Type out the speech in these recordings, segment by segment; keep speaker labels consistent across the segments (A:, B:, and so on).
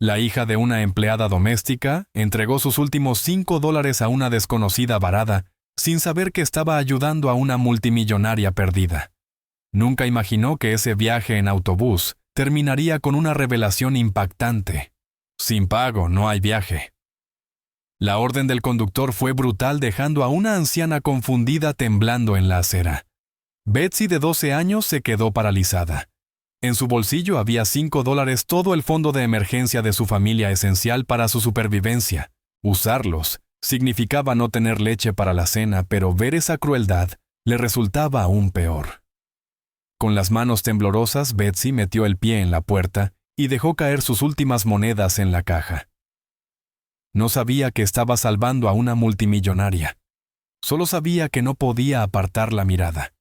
A: La hija de una empleada doméstica entregó sus últimos $5 a una desconocida varada, sin saber que estaba ayudando a una multimillonaria perdida. Nunca imaginó que ese viaje en autobús terminaría con una revelación impactante. Sin pago no hay viaje. La orden del conductor fue brutal, dejando a una anciana confundida temblando en la acera. Betsy, de 12 años, se quedó paralizada. En su bolsillo había $5, todo el fondo de emergencia de su familia esencial para su supervivencia. Usarlos significaba no tener leche para la cena, pero ver esa crueldad le resultaba aún peor. Con las manos temblorosas, Betsy metió el pie en la puerta y dejó caer sus últimas monedas en la caja. No sabía que estaba salvando a una multimillonaria. Solo sabía que no podía apartar la mirada.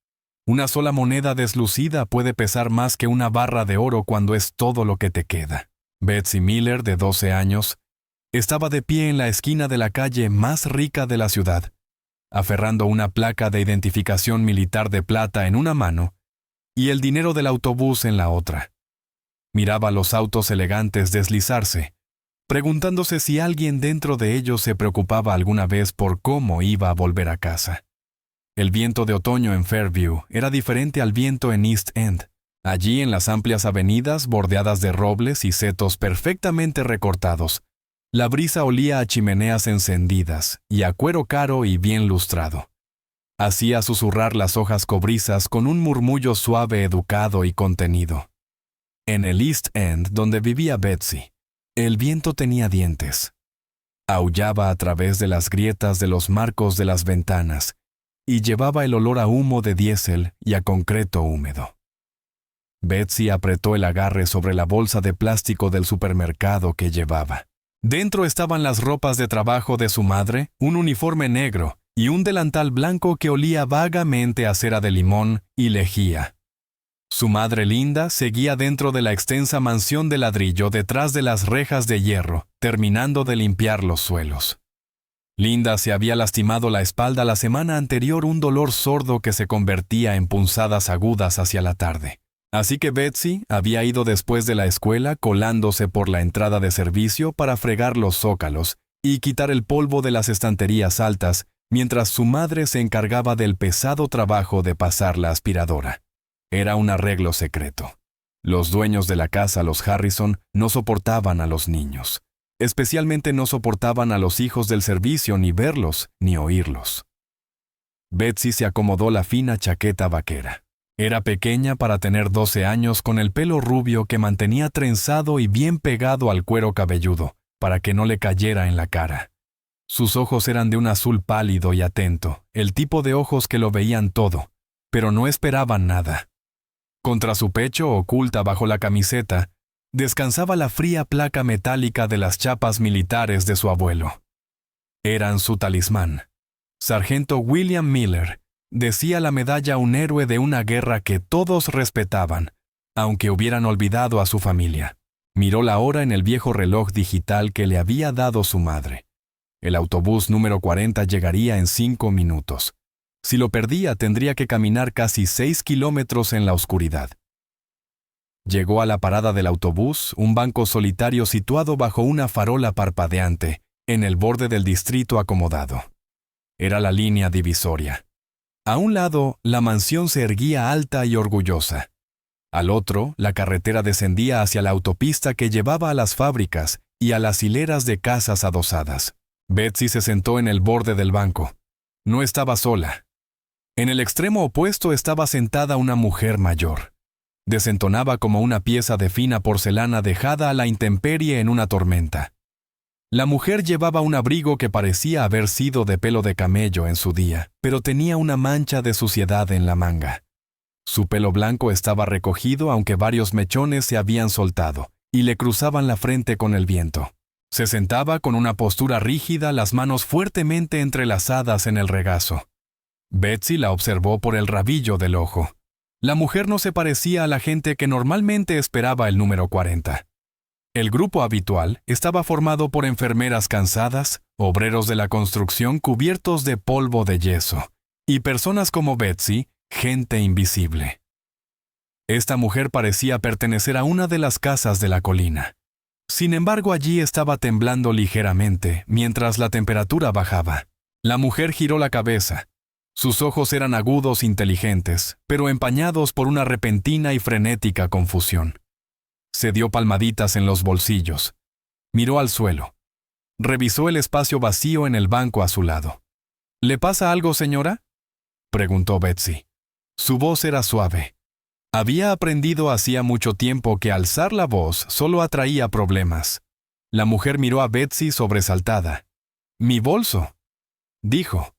A: Una sola moneda deslucida puede pesar más que una barra de oro cuando es todo lo que te queda. Betsy Miller, de 12 años, estaba de pie en la esquina de la calle más rica de la ciudad, aferrando una placa de identificación militar de plata en una mano y el dinero del autobús en la otra. Miraba los autos elegantes deslizarse, preguntándose si alguien dentro de ellos se preocupaba alguna vez por cómo iba a volver a casa. El viento de otoño en Fairview era diferente al viento en East End. Allí, en las amplias avenidas bordeadas de robles y setos perfectamente recortados, la brisa olía a chimeneas encendidas y a cuero caro y bien lustrado. Hacía susurrar las hojas cobrizas con un murmullo suave, educado y contenido. En el East End, donde vivía Betsy, el viento tenía dientes. Aullaba a través de las grietas de los marcos de las ventanas y llevaba el olor a humo de diésel y a concreto húmedo. Betsy apretó el agarre sobre la bolsa de plástico del supermercado que llevaba. Dentro estaban las ropas de trabajo de su madre, un uniforme negro y un delantal blanco que olía vagamente a cera de limón y lejía. Su madre Linda seguía dentro de la extensa mansión de ladrillo detrás de las rejas de hierro, terminando de limpiar los suelos. Linda se había lastimado la espalda la semana anterior, un dolor sordo que se convertía en punzadas agudas hacia la tarde. Así que Betsy había ido después de la escuela colándose por la entrada de servicio para fregar los zócalos y quitar el polvo de las estanterías altas, mientras su madre se encargaba del pesado trabajo de pasar la aspiradora. Era un arreglo secreto. Los dueños de la casa, los Harrison, no soportaban a los niños. Especialmente no soportaban a los hijos del servicio, ni verlos, ni oírlos. Betsy se acomodó la fina chaqueta vaquera. Era pequeña para tener 12 años, con el pelo rubio que mantenía trenzado y bien pegado al cuero cabelludo, para que no le cayera en la cara. Sus ojos eran de un azul pálido y atento, el tipo de ojos que lo veían todo, pero no esperaban nada. Contra su pecho, oculta bajo la camiseta, descansaba la fría placa metálica de las chapas militares de su abuelo. Eran su talismán. Sargento William Miller, decía la medalla, un héroe de una guerra que todos respetaban, aunque hubieran olvidado a su familia. Miró la hora en el viejo reloj digital que le había dado su madre. El autobús número 40 llegaría en 5 minutos. Si lo perdía, tendría que caminar casi 6 kilómetros en la oscuridad. Llegó a la parada del autobús, un banco solitario situado bajo una farola parpadeante, en el borde del distrito acomodado. Era la línea divisoria. A un lado, la mansión se erguía alta y orgullosa. Al otro, la carretera descendía hacia la autopista que llevaba a las fábricas y a las hileras de casas adosadas. Betsy se sentó en el borde del banco. No estaba sola. En el extremo opuesto estaba sentada una mujer mayor. Desentonaba como una pieza de fina porcelana dejada a la intemperie en una tormenta. La mujer llevaba un abrigo que parecía haber sido de pelo de camello en su día, pero tenía una mancha de suciedad en la manga. Su pelo blanco estaba recogido, aunque varios mechones se habían soltado, y le cruzaban la frente con el viento. Se sentaba con una postura rígida, las manos fuertemente entrelazadas en el regazo. Betsy la observó por el rabillo del ojo. La mujer no se parecía a la gente que normalmente esperaba el número 40. El grupo habitual estaba formado por enfermeras cansadas, obreros de la construcción cubiertos de polvo de yeso, y personas como Betsy, gente invisible. Esta mujer parecía pertenecer a una de las casas de la colina. Sin embargo, allí estaba temblando ligeramente, mientras la temperatura bajaba. La mujer giró la cabeza. Sus ojos eran agudos, inteligentes, pero empañados por una repentina y frenética confusión. Se dio palmaditas en los bolsillos. Miró al suelo. Revisó el espacio vacío en el banco a su lado. ¿Le pasa algo, señora?, preguntó Betsy. Su voz era suave. Había aprendido hacía mucho tiempo que alzar la voz solo atraía problemas. La mujer miró a Betsy sobresaltada. «¿Mi bolso?», dijo.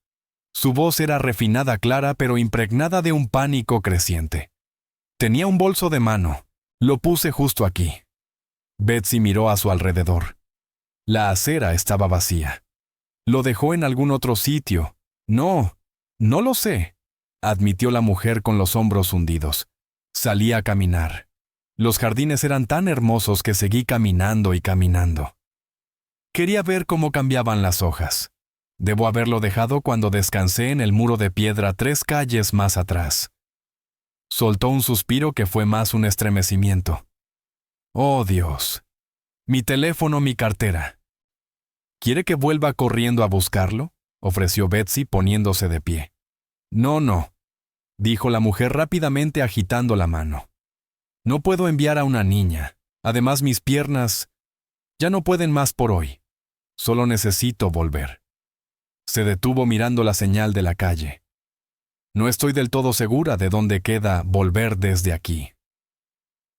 A: Su voz era refinada, clara, pero impregnada de un pánico creciente. «Tenía un bolso de mano. Lo puse justo aquí». Betsy miró a su alrededor. La acera estaba vacía. «¿Lo dejó en algún otro sitio?» «No, no lo sé», admitió la mujer con los hombros hundidos. Salí a caminar. Los jardines eran tan hermosos que seguí caminando y caminando. Quería ver cómo cambiaban las hojas. Debo haberlo dejado cuando descansé en el muro de piedra 3 calles más atrás. Soltó un suspiro que fue más un estremecimiento. «Oh, Dios. Mi teléfono, mi cartera». «¿Quiere que vuelva corriendo a buscarlo?», ofreció Betsy poniéndose de pie. «No», dijo la mujer rápidamente agitando la mano. «No puedo enviar a una niña. Además, mis piernas ya no pueden más por hoy. Solo necesito volver». Se detuvo mirando la señal de la calle. «No estoy del todo segura de dónde queda volver desde aquí».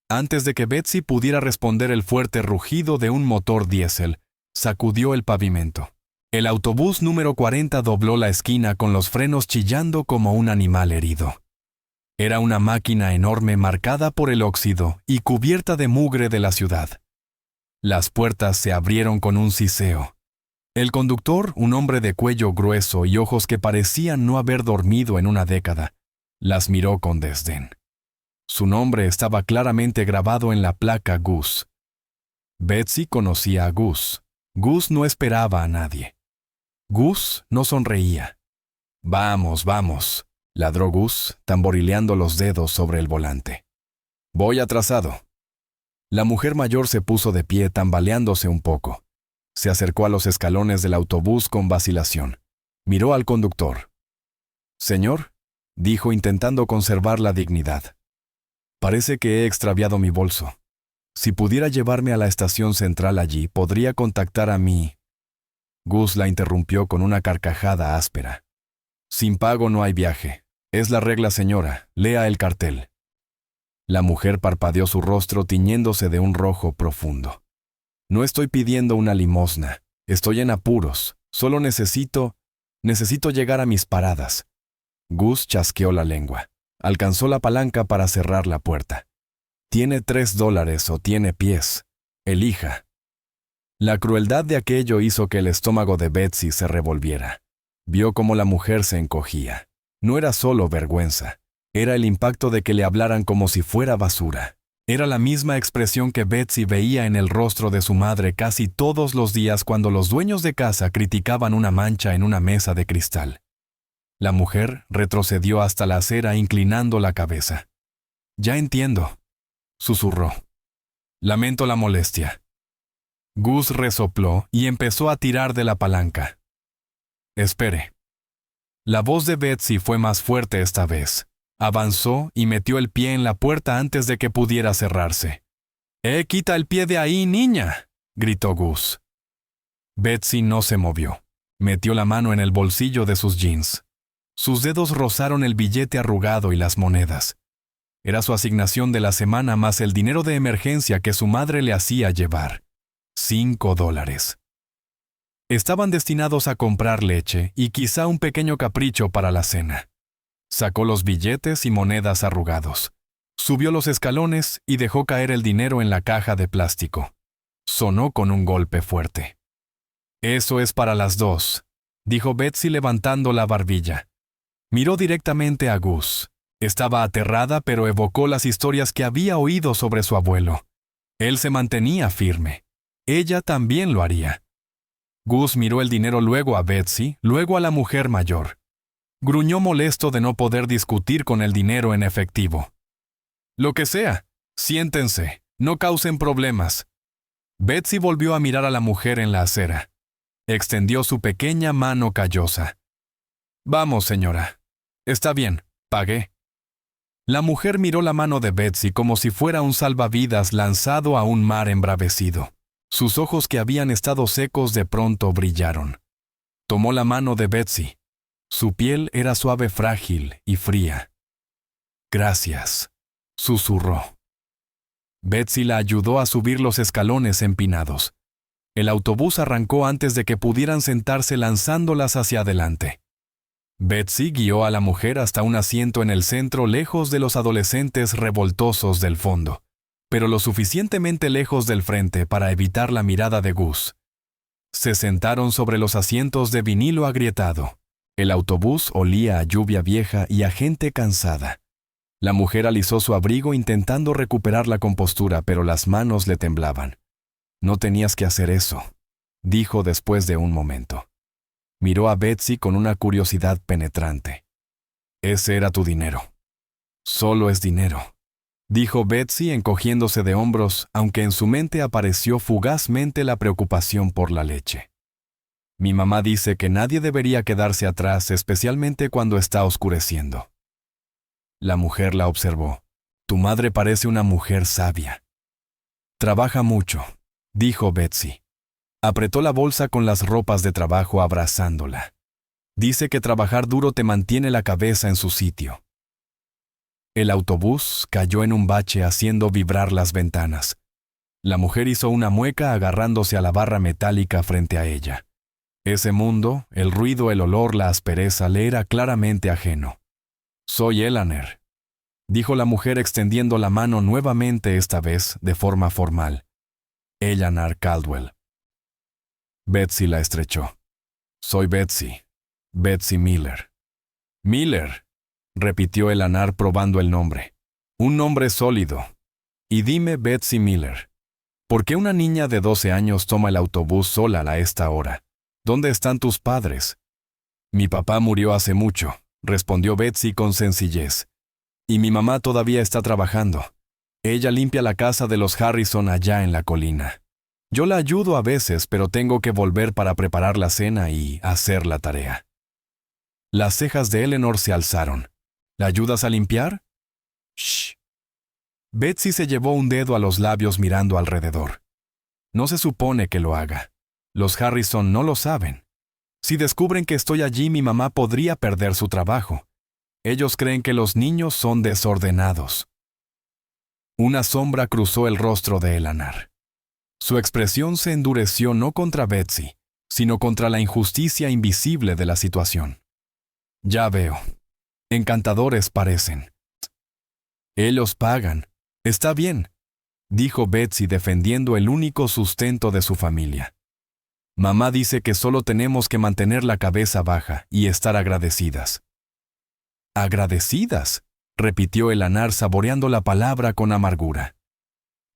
A: Antes de que Betsy pudiera responder, el fuerte rugido de un motor diésel sacudió el pavimento. El autobús número 40 dobló la esquina con los frenos chillando como un animal herido. Era una máquina enorme marcada por el óxido y cubierta de mugre de la ciudad. Las puertas se abrieron con un siseo. El conductor, un hombre de cuello grueso y ojos que parecían no haber dormido en una década, las miró con desdén. Su nombre estaba claramente grabado en la placa Gus. Betsy conocía a Gus. Gus no esperaba a nadie. Gus no sonreía. «Vamos, vamos», ladró Gus, tamborileando los dedos sobre el volante. «Voy atrasado». La mujer mayor se puso de pie, tambaleándose un poco. Se acercó a los escalones del autobús con vacilación. Miró al conductor. «Señor», dijo intentando conservar la dignidad. «Parece que he extraviado mi bolso. Si pudiera llevarme a la estación central allí, podría contactar a mí». Gus la interrumpió con una carcajada áspera. «Sin pago no hay viaje. Es la regla, señora. Lea el cartel». La mujer parpadeó, su rostro tiñéndose de un rojo profundo. «No estoy pidiendo una limosna. Estoy en apuros. Solo necesito llegar a mis paradas». Gus chasqueó la lengua. Alcanzó la palanca para cerrar la puerta. «Tiene $3 o tiene pies. Elija». La crueldad de aquello hizo que el estómago de Betsy se revolviera. Vio cómo la mujer se encogía. No era solo vergüenza. Era el impacto de que le hablaran como si fuera basura. Era la misma expresión que Betsy veía en el rostro de su madre casi todos los días cuando los dueños de casa criticaban una mancha en una mesa de cristal. La mujer retrocedió hasta la acera inclinando la cabeza. «Ya entiendo», susurró. «Lamento la molestia». Gus resopló y empezó a tirar de la palanca. «Espere». La voz de Betsy fue más fuerte esta vez. Avanzó y metió el pie en la puerta antes de que pudiera cerrarse. «Quita el pie de ahí, niña», gritó Gus. Betsy no se movió. Metió la mano en el bolsillo de sus jeans. Sus dedos rozaron el billete arrugado y las monedas. Era su asignación de la semana más el dinero de emergencia que su madre le hacía llevar. $5. Estaban destinados a comprar leche y quizá un pequeño capricho para la cena. Sacó los billetes y monedas arrugados. Subió los escalones y dejó caer el dinero en la caja de plástico. Sonó con un golpe fuerte. «Eso es para las 2», dijo Betsy levantando la barbilla. Miró directamente a Gus. Estaba aterrada, pero evocó las historias que había oído sobre su abuelo. Él se mantenía firme. Ella también lo haría. Gus miró el dinero, luego a Betsy, luego a la mujer mayor. Gruñó molesto de no poder discutir con el dinero en efectivo. «Lo que sea, siéntense, no causen problemas». Betsy volvió a mirar a la mujer en la acera. Extendió su pequeña mano callosa. Vamos, señora. Está bien, pagué. La mujer miró la mano de Betsy como si fuera un salvavidas lanzado a un mar embravecido. Sus ojos que habían estado secos de pronto brillaron. Tomó la mano de Betsy. Su piel era suave, frágil y fría. Gracias, susurró. Betsy la ayudó a subir los escalones empinados. El autobús arrancó antes de que pudieran sentarse lanzándolas hacia adelante. Betsy guió a la mujer hasta un asiento en el centro lejos de los adolescentes revoltosos del fondo, pero lo suficientemente lejos del frente para evitar la mirada de Gus. Se sentaron sobre los asientos de vinilo agrietado. El autobús olía a lluvia vieja y a gente cansada. La mujer alisó su abrigo intentando recuperar la compostura, pero las manos le temblaban. No tenías que hacer eso, dijo después de un momento. Miró a Betsy con una curiosidad penetrante. Ese era tu dinero. Solo es dinero, dijo Betsy encogiéndose de hombros, aunque en su mente apareció fugazmente la preocupación por la leche. Mi mamá dice que nadie debería quedarse atrás, especialmente cuando está oscureciendo. La mujer la observó. Tu madre parece una mujer sabia. Trabaja mucho, dijo Betsy. Apretó la bolsa con las ropas de trabajo abrazándola. Dice que trabajar duro te mantiene la cabeza en su sitio. El autobús cayó en un bache haciendo vibrar las ventanas. La mujer hizo una mueca agarrándose a la barra metálica frente a ella. Ese mundo, el ruido, el olor, la aspereza, le era claramente ajeno. Soy Eleanor, dijo la mujer extendiendo la mano nuevamente, esta vez de forma formal. Eleanor Caldwell. Betsy la estrechó. Soy Betsy. Betsy Miller. Miller, repitió Eleanor probando el nombre. Un nombre sólido. Y dime, Betsy Miller, ¿por qué una niña de 12 años toma el autobús sola a esta hora? ¿Dónde están tus padres? Mi papá murió hace mucho, respondió Betsy con sencillez. Y mi mamá todavía está trabajando. Ella limpia la casa de los Harrison allá en la colina. Yo la ayudo a veces, pero tengo que volver para preparar la cena y hacer la tarea. Las cejas de Eleanor se alzaron. ¿La ayudas a limpiar? Shh. Betsy se llevó un dedo a los labios mirando alrededor. No se supone que lo haga. Los Harrison no lo saben. Si descubren que estoy allí, mi mamá podría perder su trabajo. Ellos creen que los niños son desordenados. Una sombra cruzó el rostro de Eleanor. Su expresión se endureció no contra Betsy, sino contra la injusticia invisible de la situación. Ya veo. Encantadores parecen. Ellos pagan. Está bien, dijo Betsy defendiendo el único sustento de su familia. Mamá dice que solo tenemos que mantener la cabeza baja y estar agradecidas. ¿Agradecidas?, repitió Eleanor saboreando la palabra con amargura.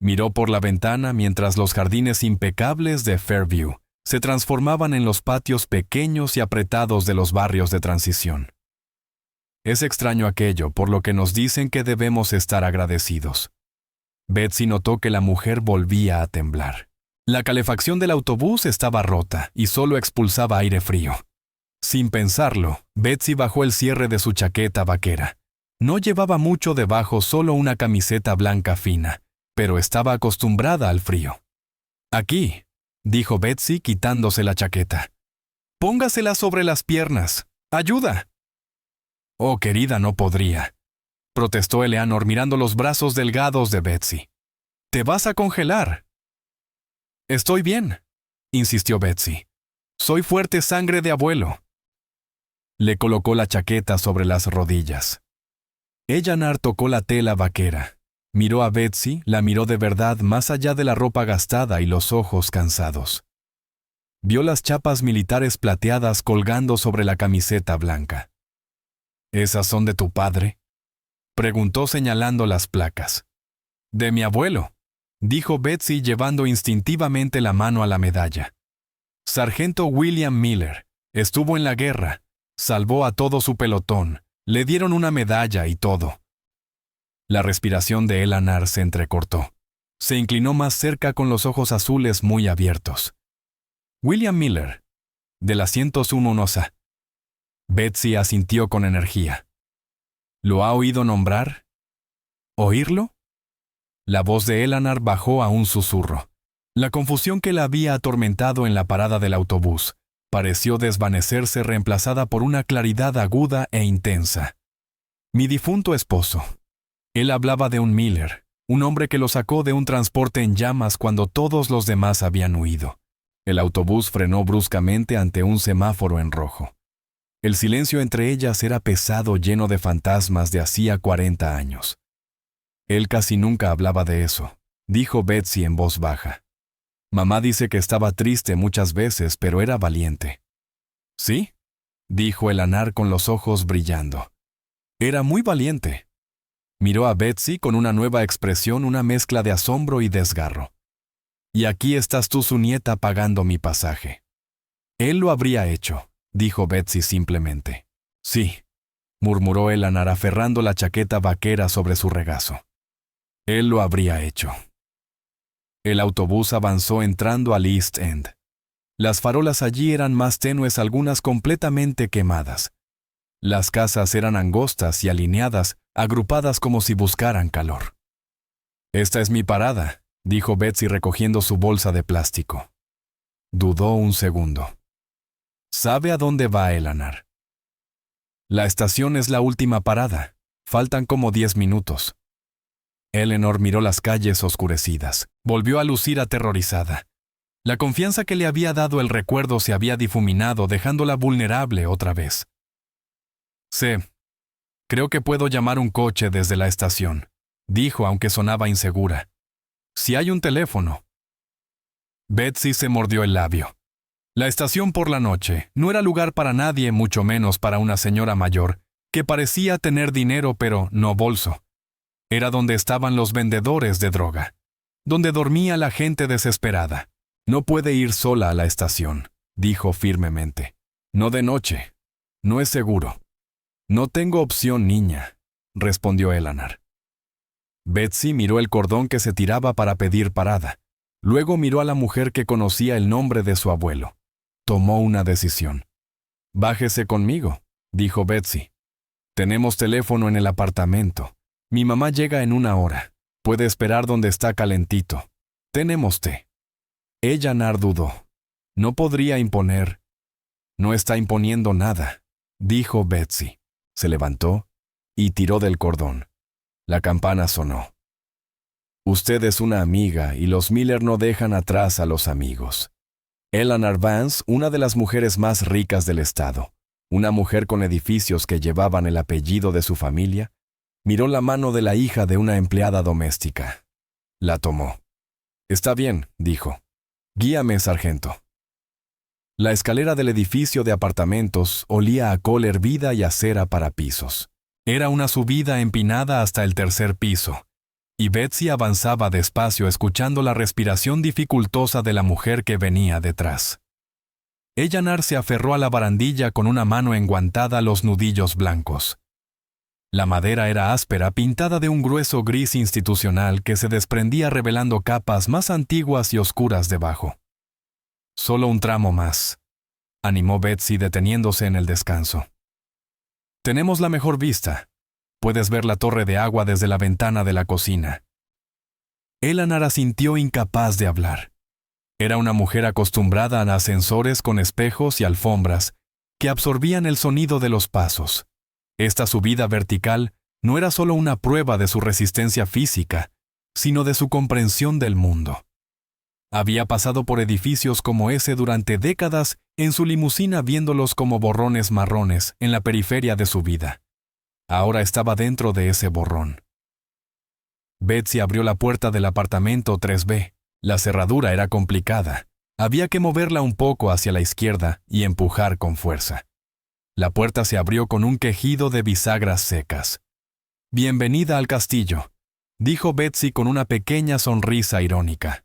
A: Miró por la ventana mientras los jardines impecables de Fairview se transformaban en los patios pequeños y apretados de los barrios de transición. Es extraño aquello por lo que nos dicen que debemos estar agradecidos. Betsy notó que la mujer volvía a temblar. La calefacción del autobús estaba rota y solo expulsaba aire frío. Sin pensarlo, Betsy bajó el cierre de su chaqueta vaquera. No llevaba mucho debajo, solo una camiseta blanca fina, pero estaba acostumbrada al frío. Aquí, dijo Betsy quitándose la chaqueta. Póngasela sobre las piernas. ¡Ayuda! Oh, querida, no podría, protestó Eleanor mirando los brazos delgados de Betsy. Te vas a congelar. Estoy bien, insistió Betsy. Soy fuerte sangre de abuelo. Le colocó la chaqueta sobre las rodillas. Eleanor tocó la tela vaquera. Miró a Betsy, la miró de verdad más allá de la ropa gastada y los ojos cansados. Vio las chapas militares plateadas colgando sobre la camiseta blanca. ¿Esas son de tu padre?, preguntó señalando las placas. De mi abuelo, dijo Betsy llevando instintivamente la mano a la medalla. Sargento William Miller, estuvo en la guerra, salvó a todo su pelotón, le dieron una medalla y todo. La respiración de Eleanor se entrecortó. Se inclinó más cerca con los ojos azules muy abiertos. William Miller, de la 101 Betsy asintió con energía. ¿Lo ha oído nombrar? ¿Oírlo? La voz de Eleanor bajó a un susurro. La confusión que la había atormentado en la parada del autobús pareció desvanecerse, reemplazada por una claridad aguda e intensa. Mi difunto esposo. Él hablaba de un Miller, un hombre que lo sacó de un transporte en llamas cuando todos los demás habían huido. El autobús frenó bruscamente ante un semáforo en rojo. El silencio entre ellas era pesado, lleno de fantasmas de hacía 40 años. Él casi nunca hablaba de eso, dijo Betsy en voz baja. Mamá dice que estaba triste muchas veces, pero era valiente. ¿Sí? Dijo Eleanor con los ojos brillando. Era muy valiente. Miró a Betsy con una nueva expresión, una mezcla de asombro y desgarro. Y aquí estás tú, su nieta, pagando mi pasaje. Él lo habría hecho, dijo Betsy simplemente. Sí, murmuró Eleanor aferrando la chaqueta vaquera sobre su regazo. Él lo habría hecho. El autobús avanzó entrando al East End. Las farolas allí eran más tenues, algunas completamente quemadas. Las casas eran angostas y alineadas, agrupadas como si buscaran calor. Esta es mi parada, dijo Betsy recogiendo su bolsa de plástico. Dudó un segundo. ¿Sabe a dónde va Eleanor? La estación es la última parada. Faltan como 10 minutos. Eleanor miró las calles oscurecidas. Volvió a lucir aterrorizada. La confianza que le había dado el recuerdo se había difuminado, dejándola vulnerable otra vez. Creo que puedo llamar un coche desde la estación, dijo aunque sonaba insegura. Si hay un teléfono. Betsy se mordió el labio. La estación por la noche no era lugar para nadie, mucho menos para una señora mayor, que parecía tener dinero pero no bolso. Era donde estaban los vendedores de droga, donde dormía la gente desesperada. No puede ir sola a la estación, dijo firmemente. No de noche. No es seguro. No tengo opción, niña, respondió Eleanor. Betsy miró el cordón que se tiraba para pedir parada. Luego miró a la mujer que conocía el nombre de su abuelo. Tomó una decisión. Bájese conmigo, dijo Betsy. Tenemos teléfono en el apartamento. Mi mamá llega en 1 hora. Puede esperar donde está calentito. Tenemos té. Eleanor dudó. No podría imponer. No está imponiendo nada, dijo Betsy. Se levantó y tiró del cordón. La campana sonó. Usted es una amiga y los Miller no dejan atrás a los amigos. Eleanor Vance, una de las mujeres más ricas del estado, una mujer con edificios que llevaban el apellido de su familia, miró la mano de la hija de una empleada doméstica. La tomó. Está bien, dijo. Guíame, sargento. La escalera del edificio de apartamentos olía a col hervida y a cera para pisos. Era una subida empinada hasta el 3er piso, y Betsy avanzaba despacio escuchando la respiración dificultosa de la mujer que venía detrás. Eleanor se aferró a la barandilla con una mano enguantada a los nudillos blancos. La madera era áspera, pintada de un grueso gris institucional que se desprendía revelando capas más antiguas y oscuras debajo. Solo un tramo más, animó Betsy deteniéndose en el descanso. Tenemos la mejor vista. Puedes ver la torre de agua desde la ventana de la cocina. Eleanor asintió, incapaz de hablar. Era una mujer acostumbrada a ascensores con espejos y alfombras que absorbían el sonido de los pasos. Esta subida vertical no era solo una prueba de su resistencia física, sino de su comprensión del mundo. Había pasado por edificios como ese durante décadas en su limusina, viéndolos como borrones marrones en la periferia de su vida. Ahora estaba dentro de ese borrón. Betsy abrió la puerta del apartamento 3B. La cerradura era complicada. Había que moverla un poco hacia la izquierda y empujar con fuerza. La puerta se abrió con un quejido de bisagras secas. «Bienvenida al castillo», dijo Betsy con una pequeña sonrisa irónica.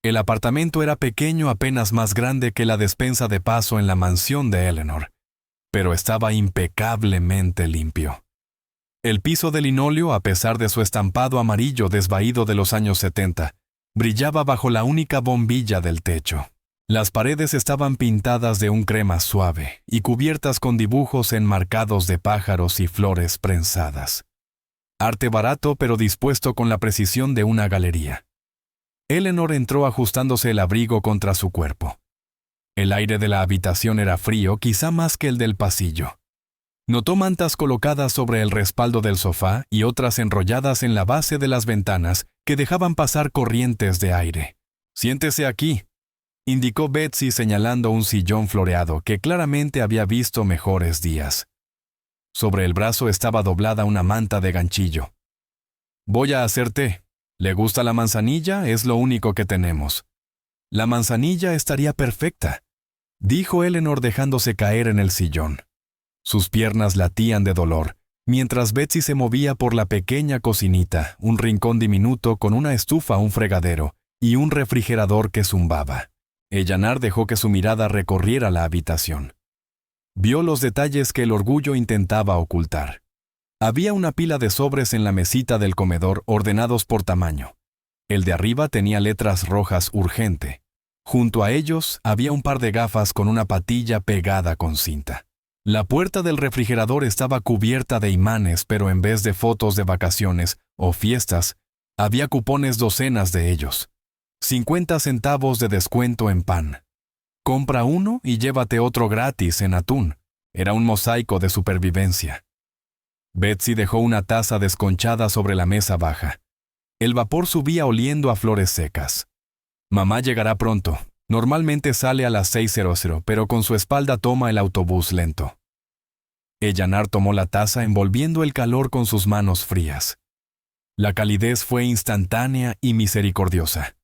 A: El apartamento era pequeño, apenas más grande que la despensa de paso en la mansión de Eleanor, pero estaba impecablemente limpio. El piso de linóleo, a pesar de su estampado amarillo desvaído de los años 70, brillaba bajo la única bombilla del techo. Las paredes estaban pintadas de un crema suave y cubiertas con dibujos enmarcados de pájaros y flores prensadas. Arte barato pero dispuesto con la precisión de una galería. Eleanor entró ajustándose el abrigo contra su cuerpo. El aire de la habitación era frío, quizá más que el del pasillo. Notó mantas colocadas sobre el respaldo del sofá y otras enrolladas en la base de las ventanas que dejaban pasar corrientes de aire. «Siéntese aquí», indicó Betsy señalando un sillón floreado que claramente había visto mejores días. Sobre el brazo estaba doblada una manta de ganchillo. «Voy a hacer té. ¿Le gusta la manzanilla? Es lo único que tenemos». «La manzanilla estaría perfecta», dijo Eleanor dejándose caer en el sillón. Sus piernas latían de dolor, mientras Betsy se movía por la pequeña cocinita, un rincón diminuto con una estufa, un fregadero y un refrigerador que zumbaba. Eleanor dejó que su mirada recorriera la habitación. Vio los detalles que el orgullo intentaba ocultar. Había una pila de sobres en la mesita del comedor ordenados por tamaño. El de arriba tenía letras rojas urgente. Junto a ellos había un par de gafas con una patilla pegada con cinta. La puerta del refrigerador estaba cubierta de imanes, pero en vez de fotos de vacaciones o fiestas, había cupones, docenas de ellos. 50 centavos de descuento en pan. Compra uno y llévate otro gratis en atún. Era un mosaico de supervivencia. Betsy dejó una taza desconchada sobre la mesa baja. El vapor subía oliendo a flores secas. Mamá llegará pronto. Normalmente sale a las 6:00, pero con su espalda toma el autobús lento. Eleanor tomó la taza envolviendo el calor con sus manos frías. La calidez fue instantánea y misericordiosa.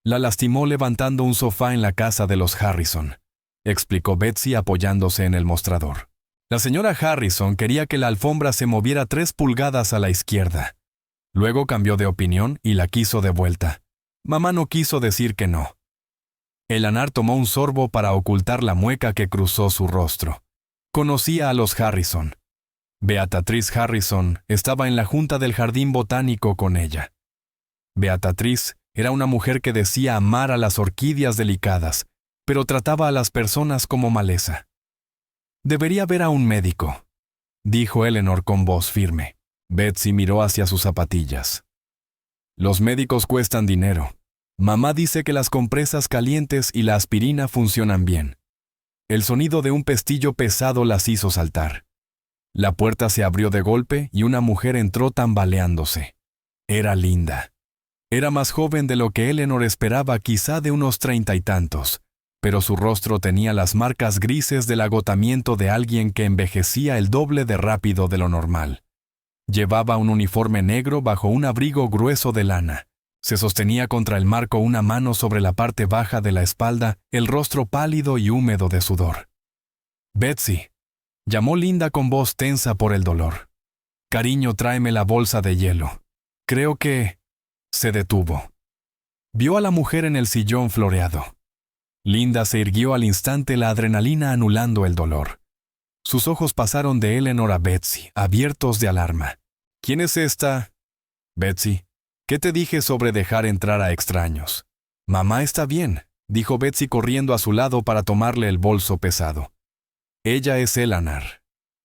A: La lastimó levantando un sofá en la casa de los Harrison, explicó Betsy apoyándose en el mostrador. La señora Harrison quería que la alfombra se moviera 3 pulgadas a la izquierda. Luego cambió de opinión y la quiso de vuelta. Mamá no quiso decir que no. Eleanor tomó un sorbo para ocultar la mueca que cruzó su rostro. Conocía a los Harrison. Beatriz Harrison estaba en la junta del jardín botánico con ella. Beatriz era una mujer que decía amar a las orquídeas delicadas, pero trataba a las personas como maleza. «Debería ver a un médico», dijo Eleanor con voz firme. Betsy miró hacia sus zapatillas. «Los médicos cuestan dinero. Mamá dice que las compresas calientes y la aspirina funcionan bien». El sonido de un pestillo pesado las hizo saltar. La puerta se abrió de golpe y una mujer entró tambaleándose. Era Linda. Era más joven de lo que Eleanor esperaba, quizá de unos 30 y tantos, pero su rostro tenía las marcas grises del agotamiento de alguien que envejecía el doble de rápido de lo normal. Llevaba un uniforme negro bajo un abrigo grueso de lana. Se sostenía contra el marco una mano sobre la parte baja de la espalda, el rostro pálido y húmedo de sudor. «Betsy», llamó Linda con voz tensa por el dolor. «Cariño, tráeme la bolsa de hielo. Creo que...» Se detuvo. Vio a la mujer en el sillón floreado. Linda se irguió al instante, la adrenalina anulando el dolor. Sus ojos pasaron de Eleanor a Betsy, abiertos de alarma. «¿Quién es esta?» «Betsy, ¿qué te dije sobre dejar entrar a extraños?» «Mamá está bien», dijo Betsy corriendo a su lado para tomarle el bolso pesado. «Ella es Eleanor.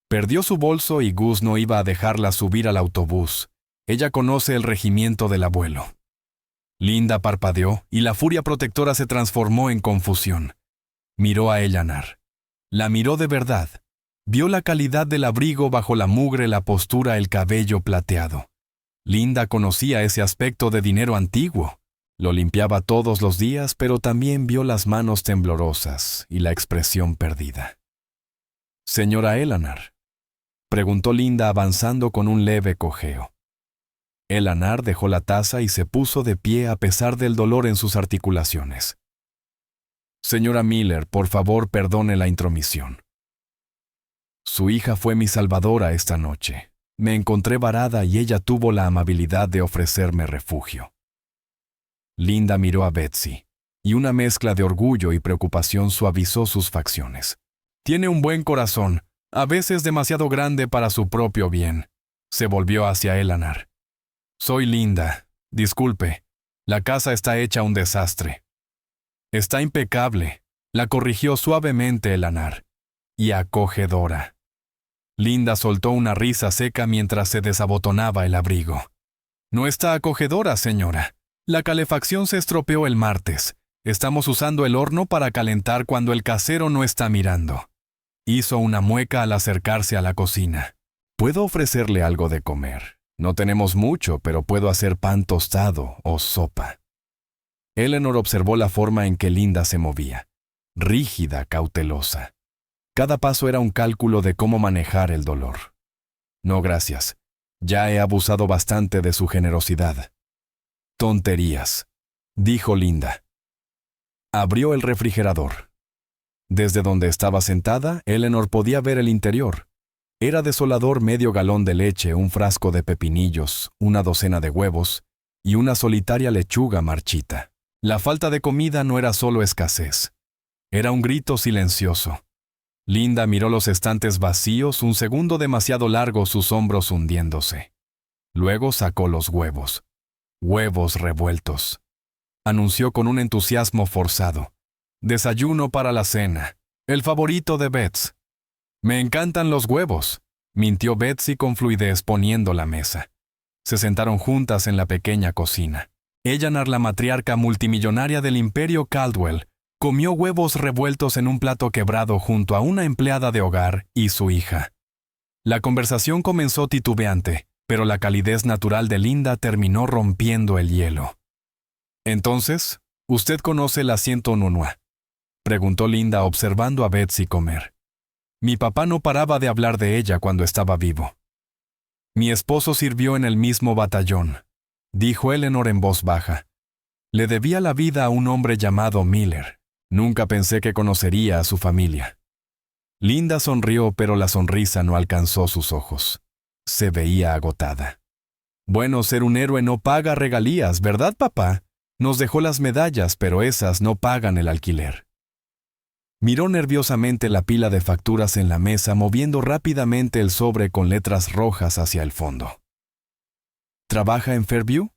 A: Perdió su bolso y Gus no iba a dejarla subir al autobús. Ella conoce el regimiento del abuelo». Linda parpadeó y la furia protectora se transformó en confusión. Miró a Eleanor. La miró de verdad. Vio la calidad del abrigo bajo la mugre, la postura, el cabello plateado. Linda conocía ese aspecto de dinero antiguo. Lo limpiaba todos los días, pero también vio las manos temblorosas y la expresión perdida. «Señora Eleanor», preguntó Linda avanzando con un leve cojeo. Eleanor dejó la taza y se puso de pie a pesar del dolor en sus articulaciones. «Señora Miller, por favor, perdone la intromisión. Su hija fue mi salvadora esta noche. Me encontré varada y ella tuvo la amabilidad de ofrecerme refugio». Linda miró a Betsy, y una mezcla de orgullo y preocupación suavizó sus facciones. «Tiene un buen corazón, a veces demasiado grande para su propio bien. Se volvió hacia Eleanor. Soy Linda. Disculpe. La casa está hecha un desastre. Está impecable, la corrigió suavemente Eleanor. Y acogedora. Linda soltó una risa seca mientras se desabotonaba el abrigo. No está acogedora, señora. La calefacción se estropeó el martes. Estamos usando el horno para calentar cuando el casero no está mirando. Hizo una mueca al acercarse a la cocina. Puedo ofrecerle algo de comer. No tenemos mucho, pero puedo hacer pan tostado o sopa. Eleanor observó la forma en que Linda se movía. Rígida, cautelosa. Cada paso era un cálculo de cómo manejar el dolor. No, gracias. Ya he abusado bastante de su generosidad. Tonterías, dijo Linda. Abrió el refrigerador. Desde donde estaba sentada, Eleanor podía ver el interior. Era desolador: medio galón de leche, un frasco de pepinillos, una docena de huevos y una solitaria lechuga marchita. La falta de comida no era solo escasez. Era un grito silencioso. Linda miró los estantes vacíos, un segundo demasiado largo, sus hombros hundiéndose. Luego sacó los huevos. Huevos revueltos. Anunció con un entusiasmo forzado. Desayuno para la cena. El favorito de Betsy. Me encantan los huevos, mintió Betsy con fluidez poniendo la mesa. Se sentaron juntas en la pequeña cocina. Eleanor, la matriarca multimillonaria del imperio Caldwell, comió huevos revueltos en un plato quebrado junto a una empleada de hogar y su hija. La conversación comenzó titubeante, pero la calidez natural de Linda terminó rompiendo el hielo. Entonces, ¿usted conoce la 101? Preguntó Linda observando a Betsy comer. Mi papá no paraba de hablar de ella cuando estaba vivo. Mi esposo sirvió en el mismo batallón, dijo Eleanor en voz baja. Le debía la vida a un hombre llamado Miller. Nunca pensé que conocería a su familia. Linda sonrió, pero la sonrisa no alcanzó sus ojos. Se veía agotada. Bueno, ser un héroe no paga regalías, ¿verdad, papá? Nos dejó las medallas, pero esas no pagan el alquiler. Miró nerviosamente la pila de facturas en la mesa, moviendo rápidamente el sobre con letras rojas hacia el fondo. ¿Trabaja en Fairview?,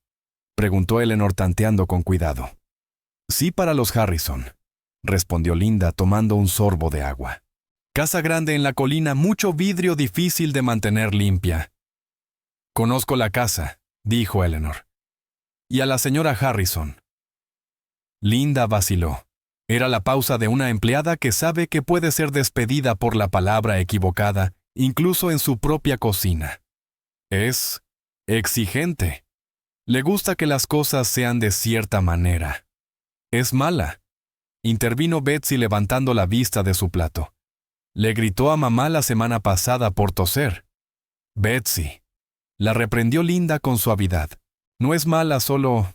A: preguntó Eleanor tanteando con cuidado. Sí, para los Harrison, respondió Linda tomando un sorbo de agua. Casa grande en la colina, mucho vidrio, difícil de mantener limpia. Conozco la casa, dijo Eleanor. Y a la señora Harrison. Linda vaciló. Era la pausa de una empleada que sabe que puede ser despedida por la palabra equivocada, incluso en su propia cocina. Es exigente. Le gusta que las cosas sean de cierta manera. Es mala. Intervino Betsy levantando la vista de su plato. Le gritó a mamá la semana pasada por toser. Betsy. La reprendió Linda con suavidad. No es mala, solo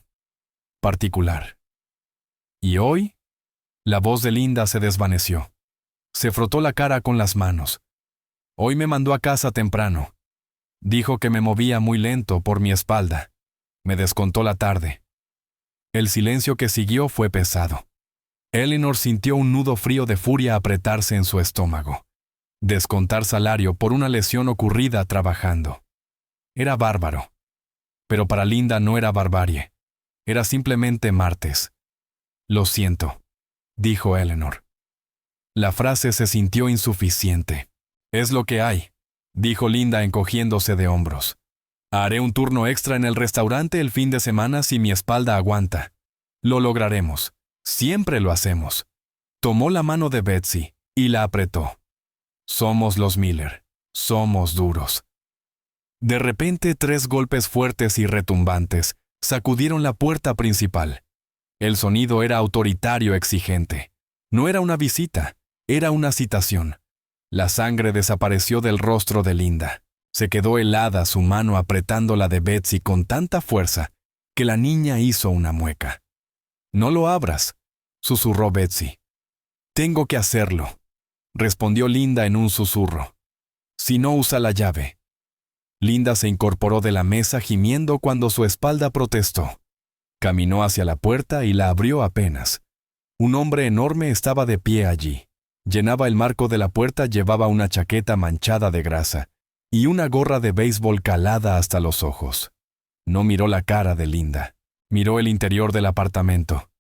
A: particular. ¿Y hoy? La voz de Linda se desvaneció. Se frotó la cara con las manos. Hoy me mandó a casa temprano. Dijo que me movía muy lento por mi espalda. Me descontó la tarde. El silencio que siguió fue pesado. Eleanor sintió un nudo frío de furia apretarse en su estómago. Descontar salario por una lesión ocurrida trabajando. Era bárbaro. Pero para Linda no era barbarie. Era simplemente martes. Lo siento, dijo Eleanor. La frase se sintió insuficiente. Es lo que hay, dijo Linda encogiéndose de hombros. Haré un turno extra en el restaurante el fin de semana si mi espalda aguanta. Lo lograremos. Siempre lo hacemos. Tomó la mano de Betsy y la apretó. Somos los Miller. Somos duros. De repente, 3 golpes fuertes y retumbantes sacudieron la puerta principal. El sonido era autoritario, exigente. No era una visita, era una citación. La sangre desapareció del rostro de Linda. Se quedó helada su mano apretando la de Betsy con tanta fuerza que la niña hizo una mueca. «No lo abras», susurró Betsy. «Tengo que hacerlo», respondió Linda en un susurro. «Si no, usa la llave». Linda se incorporó de la mesa gimiendo cuando su espalda protestó. Caminó hacia la puerta y la abrió apenas. Un hombre enorme estaba de pie allí. Llenaba el marco de la puerta, llevaba una chaqueta manchada de grasa, y una gorra de béisbol calada hasta los ojos. No miró la cara de Linda. Miró el interior del apartamento.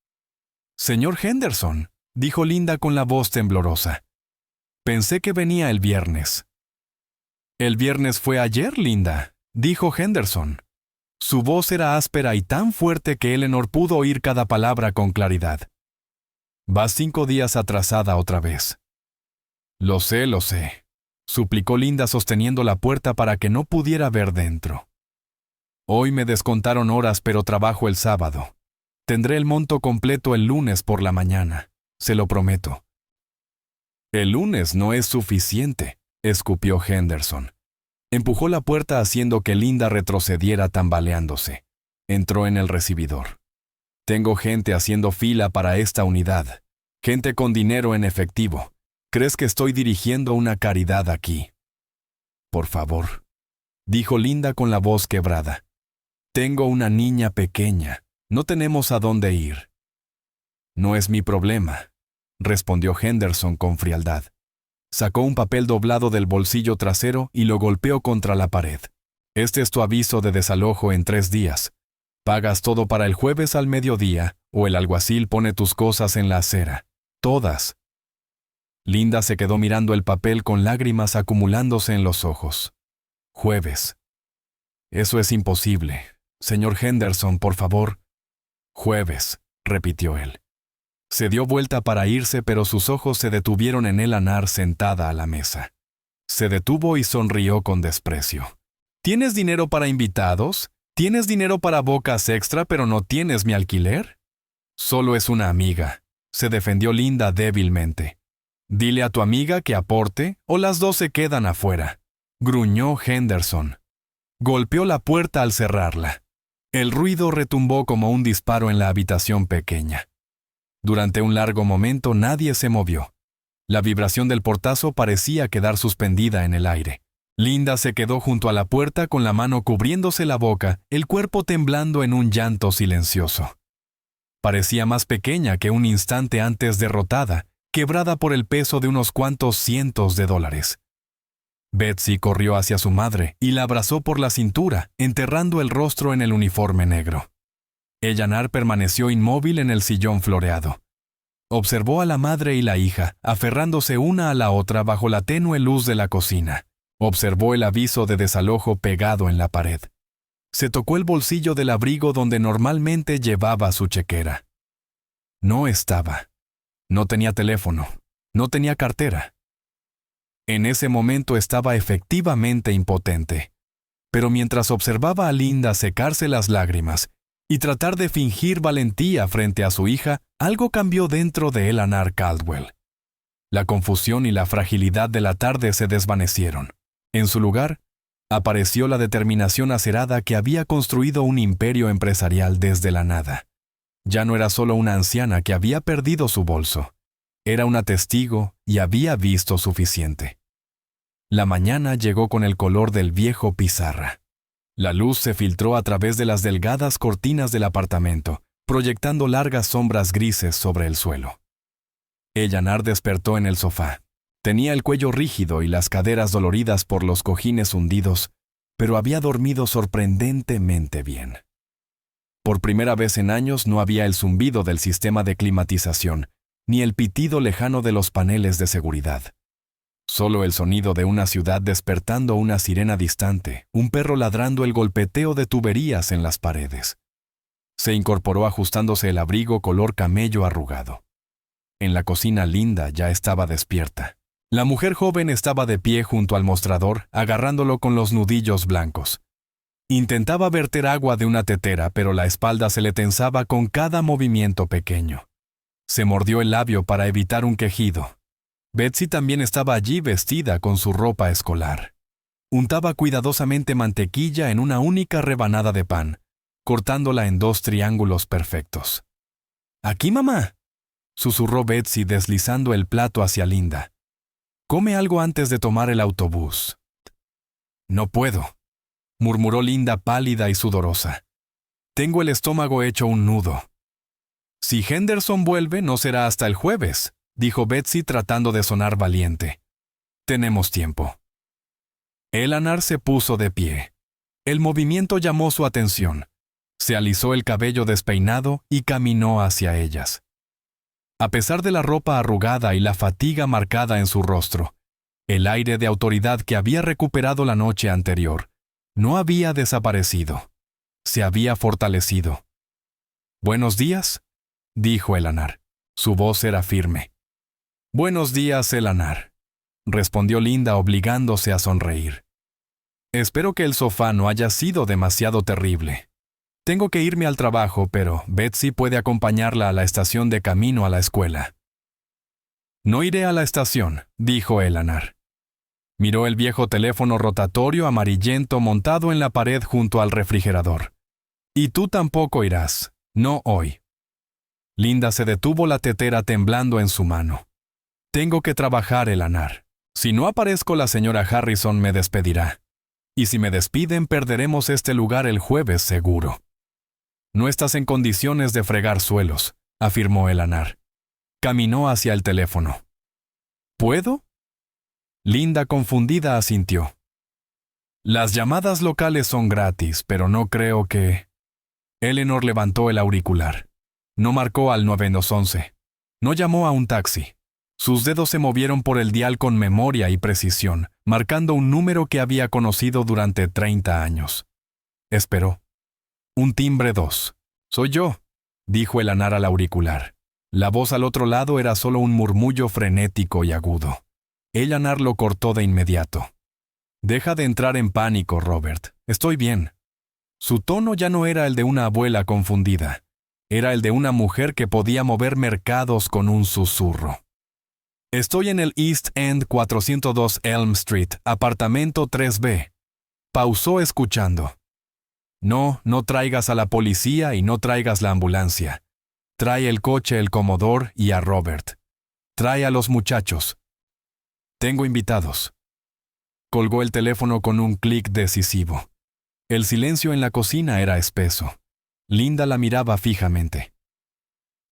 A: «Señor Henderson», dijo Linda con la voz temblorosa. «Pensé que venía el viernes». «El viernes fue ayer, Linda», dijo Henderson. Su voz era áspera y tan fuerte que Eleanor pudo oír cada palabra con claridad. «Vas 5 días atrasada otra vez». Lo sé», suplicó Linda sosteniendo la puerta para que no pudiera ver dentro. «Hoy me descontaron horas, pero trabajo el sábado. Tendré el monto completo el lunes por la mañana, se lo prometo». «El lunes no es suficiente», escupió Henderson. Empujó la puerta haciendo que Linda retrocediera tambaleándose. Entró en el recibidor. «Tengo gente haciendo fila para esta unidad. Gente con dinero en efectivo. ¿Crees que estoy dirigiendo una caridad aquí?» «Por favor», dijo Linda con la voz quebrada. «Tengo una niña pequeña. No tenemos a dónde ir». «No es mi problema», respondió Henderson con frialdad. Sacó un papel doblado del bolsillo trasero y lo golpeó contra la pared. «Este es tu aviso de desalojo en 3 días. Pagas todo para el jueves al mediodía, o el alguacil pone tus cosas en la acera. Todas». Linda se quedó mirando el papel con lágrimas acumulándose en los ojos. «Jueves. Eso es imposible. Señor Henderson, por favor». «Jueves», repitió él. Se dio vuelta para irse, pero sus ojos se detuvieron en Eleanor sentada a la mesa. Se detuvo y sonrió con desprecio. «¿Tienes dinero para invitados? ¿Tienes dinero para bocas extra, pero no tienes mi alquiler?» «Solo es una amiga», se defendió Linda débilmente. «Dile a tu amiga que aporte, o las 2 se quedan afuera», gruñó Henderson. Golpeó la puerta al cerrarla. El ruido retumbó como un disparo en la habitación pequeña. Durante un largo momento nadie se movió. La vibración del portazo parecía quedar suspendida en el aire. Linda se quedó junto a la puerta con la mano cubriéndose la boca, el cuerpo temblando en un llanto silencioso. Parecía más pequeña que un instante antes, derrotada, quebrada por el peso de unos cuantos cientos de dólares. Betsy corrió hacia su madre y la abrazó por la cintura, enterrando el rostro en el uniforme negro. Eleanor permaneció inmóvil en el sillón floreado. Observó a la madre y la hija, aferrándose una a la otra bajo la tenue luz de la cocina. Observó el aviso de desalojo pegado en la pared. Se tocó el bolsillo del abrigo donde normalmente llevaba su chequera. No estaba. No tenía teléfono. No tenía cartera. En ese momento estaba efectivamente impotente. Pero mientras observaba a Linda secarse las lágrimas y tratar de fingir valentía frente a su hija, algo cambió dentro de Eleanor Caldwell. La confusión y la fragilidad de la tarde se desvanecieron. En su lugar, apareció la determinación acerada que había construido un imperio empresarial desde la nada. Ya no era solo una anciana que había perdido su bolso. Era una testigo y había visto suficiente. La mañana llegó con el color del viejo pizarra. La luz se filtró a través de las delgadas cortinas del apartamento, proyectando largas sombras grises sobre el suelo. Eleanor despertó en el sofá. Tenía el cuello rígido y las caderas doloridas por los cojines hundidos, pero había dormido sorprendentemente bien. Por primera vez en años no había el zumbido del sistema de climatización, ni el pitido lejano de los paneles de seguridad. Solo el sonido de una ciudad despertando una sirena distante, un perro ladrando, el golpeteo de tuberías en las paredes. Se incorporó ajustándose el abrigo color camello arrugado. En la cocina Linda ya estaba despierta. La mujer joven estaba de pie junto al mostrador, agarrándolo con los nudillos blancos. Intentaba verter agua de una tetera, pero la espalda se le tensaba con cada movimiento pequeño. Se mordió el labio para evitar un quejido. Betsy también estaba allí vestida con su ropa escolar. Untaba cuidadosamente mantequilla en una única rebanada de pan, cortándola en 2 triángulos perfectos. «Aquí, mamá», susurró Betsy deslizando el plato hacia Linda. «Come algo antes de tomar el autobús». «No puedo», murmuró Linda pálida y sudorosa. «Tengo el estómago hecho un nudo». «Si Henderson vuelve, no será hasta el jueves», dijo Betsy tratando de sonar valiente. «Tenemos tiempo». Eleanor se puso de pie. El movimiento llamó su atención. Se alisó el cabello despeinado y caminó hacia ellas. A pesar de la ropa arrugada y la fatiga marcada en su rostro, el aire de autoridad que había recuperado la noche anterior no había desaparecido. Se había fortalecido. «Buenos días», dijo Eleanor. Su voz era firme. «Buenos días, Eleanor», respondió Linda obligándose a sonreír. «Espero que el sofá no haya sido demasiado terrible. Tengo que irme al trabajo, pero Betsy puede acompañarla a la estación de camino a la escuela». «No iré a la estación», dijo Eleanor. Miró el viejo teléfono rotatorio amarillento montado en la pared junto al refrigerador. «Y tú tampoco irás, no hoy». Linda se detuvo la tetera temblando en su mano. «Tengo que trabajar, Eleanor. Si no aparezco, la señora Harrison me despedirá. Y si me despiden, perderemos este lugar el jueves seguro». «No estás en condiciones de fregar suelos», afirmó Eleanor. Caminó hacia el teléfono. «¿Puedo?». Linda, confundida, asintió. «Las llamadas locales son gratis, pero no creo que...». Eleanor levantó el auricular. No marcó al 911. No llamó a un taxi. Sus dedos se movieron por el dial con memoria y precisión, marcando un número que había conocido durante 30 años. Esperó. Un timbre 2. «Soy yo», dijo Eleanor al auricular. La voz al otro lado era solo un murmullo frenético y agudo. Eleanor lo cortó de inmediato. «Deja de entrar en pánico, Robert. Estoy bien». Su tono ya no era el de una abuela confundida. Era el de una mujer que podía mover mercados con un susurro. «Estoy en el East End 402 Elm Street, apartamento 3B». Pausó escuchando. «No traigas a la policía y no traigas la ambulancia. Trae el coche, el comodor y a Robert. Trae a los muchachos. Tengo invitados». Colgó el teléfono con un clic decisivo. El silencio en la cocina era espeso. Linda la miraba fijamente.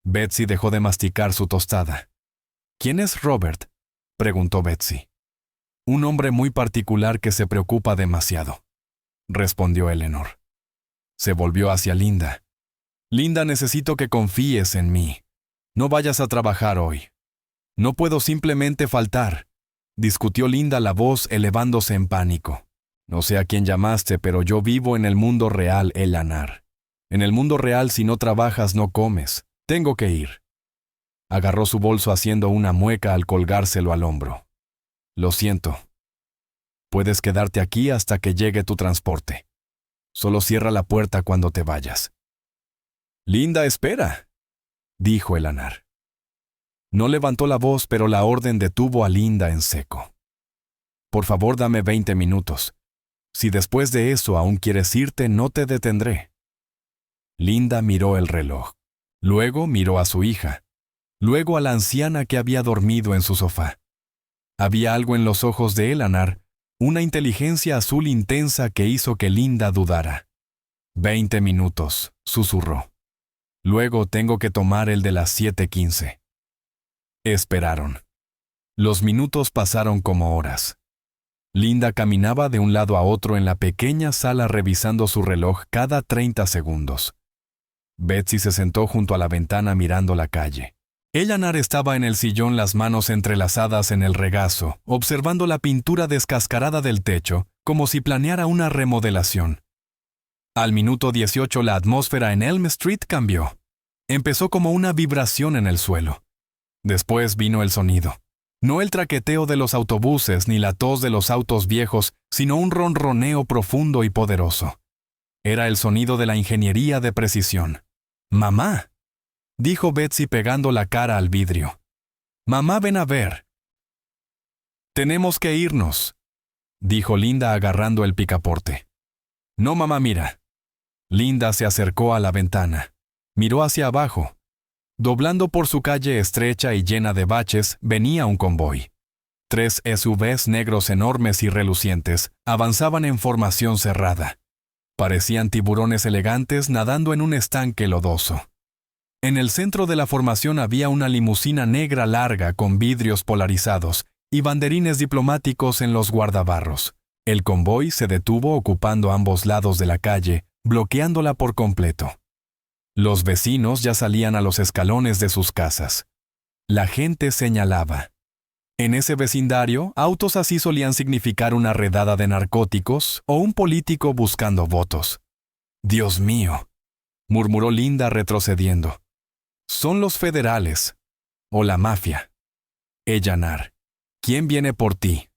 A: Betsy dejó de masticar su tostada. «¿Quién es Robert?», preguntó Betsy. «Un hombre muy particular que se preocupa demasiado», respondió Eleanor. Se volvió hacia Linda. «Linda, necesito que confíes en mí. No vayas a trabajar hoy». «No puedo simplemente faltar», discutió Linda, la voz elevándose en pánico. «No sé a quién llamaste, pero yo vivo en el mundo real, Eleanor. En el mundo real, si no trabajas, no comes. Tengo que ir». Agarró su bolso haciendo una mueca al colgárselo al hombro. «Lo siento. Puedes quedarte aquí hasta que llegue tu transporte. Solo cierra la puerta cuando te vayas». «Linda, espera», dijo Eleanor. No levantó la voz, pero la orden detuvo a Linda en seco. «Por favor, dame 20 minutos. Si después de eso aún quieres irte, no te detendré». Linda miró el reloj. Luego miró a su hija. Luego a la anciana que había dormido en su sofá. Había algo en los ojos de Eleanor, una inteligencia azul intensa que hizo que Linda dudara. 20 minutos, susurró. «Luego tengo que tomar el de las 7:15». Esperaron. Los minutos pasaron como horas. Linda caminaba de un lado a otro en la pequeña sala revisando su reloj cada 30 segundos. Betsy se sentó junto a la ventana mirando la calle. Eleanor estaba en el sillón, las manos entrelazadas en el regazo, observando la pintura descascarada del techo, como si planeara una remodelación. Al minuto 18 la atmósfera en Elm Street cambió. Empezó como una vibración en el suelo. Después vino el sonido. No el traqueteo de los autobuses ni la tos de los autos viejos, sino un ronroneo profundo y poderoso. Era el sonido de la ingeniería de precisión. «Mamá», dijo Betsy pegando la cara al vidrio. «Mamá, ven a ver». «Tenemos que irnos», dijo Linda agarrando el picaporte. «No, mamá, mira». Linda se acercó a la ventana. Miró hacia abajo. Doblando por su calle estrecha y llena de baches, venía un convoy. 3 SUVs negros enormes y relucientes avanzaban en formación cerrada. Parecían tiburones elegantes nadando en un estanque lodoso. En el centro de la formación había una limusina negra larga con vidrios polarizados y banderines diplomáticos en los guardabarros. El convoy se detuvo ocupando ambos lados de la calle, bloqueándola por completo. Los vecinos ya salían a los escalones de sus casas. La gente señalaba. En ese vecindario, autos así solían significar una redada de narcóticos o un político buscando votos. «Dios mío», murmuró Linda retrocediendo. «Son los federales. O la mafia». «Ellanar, ¿quién viene por ti?»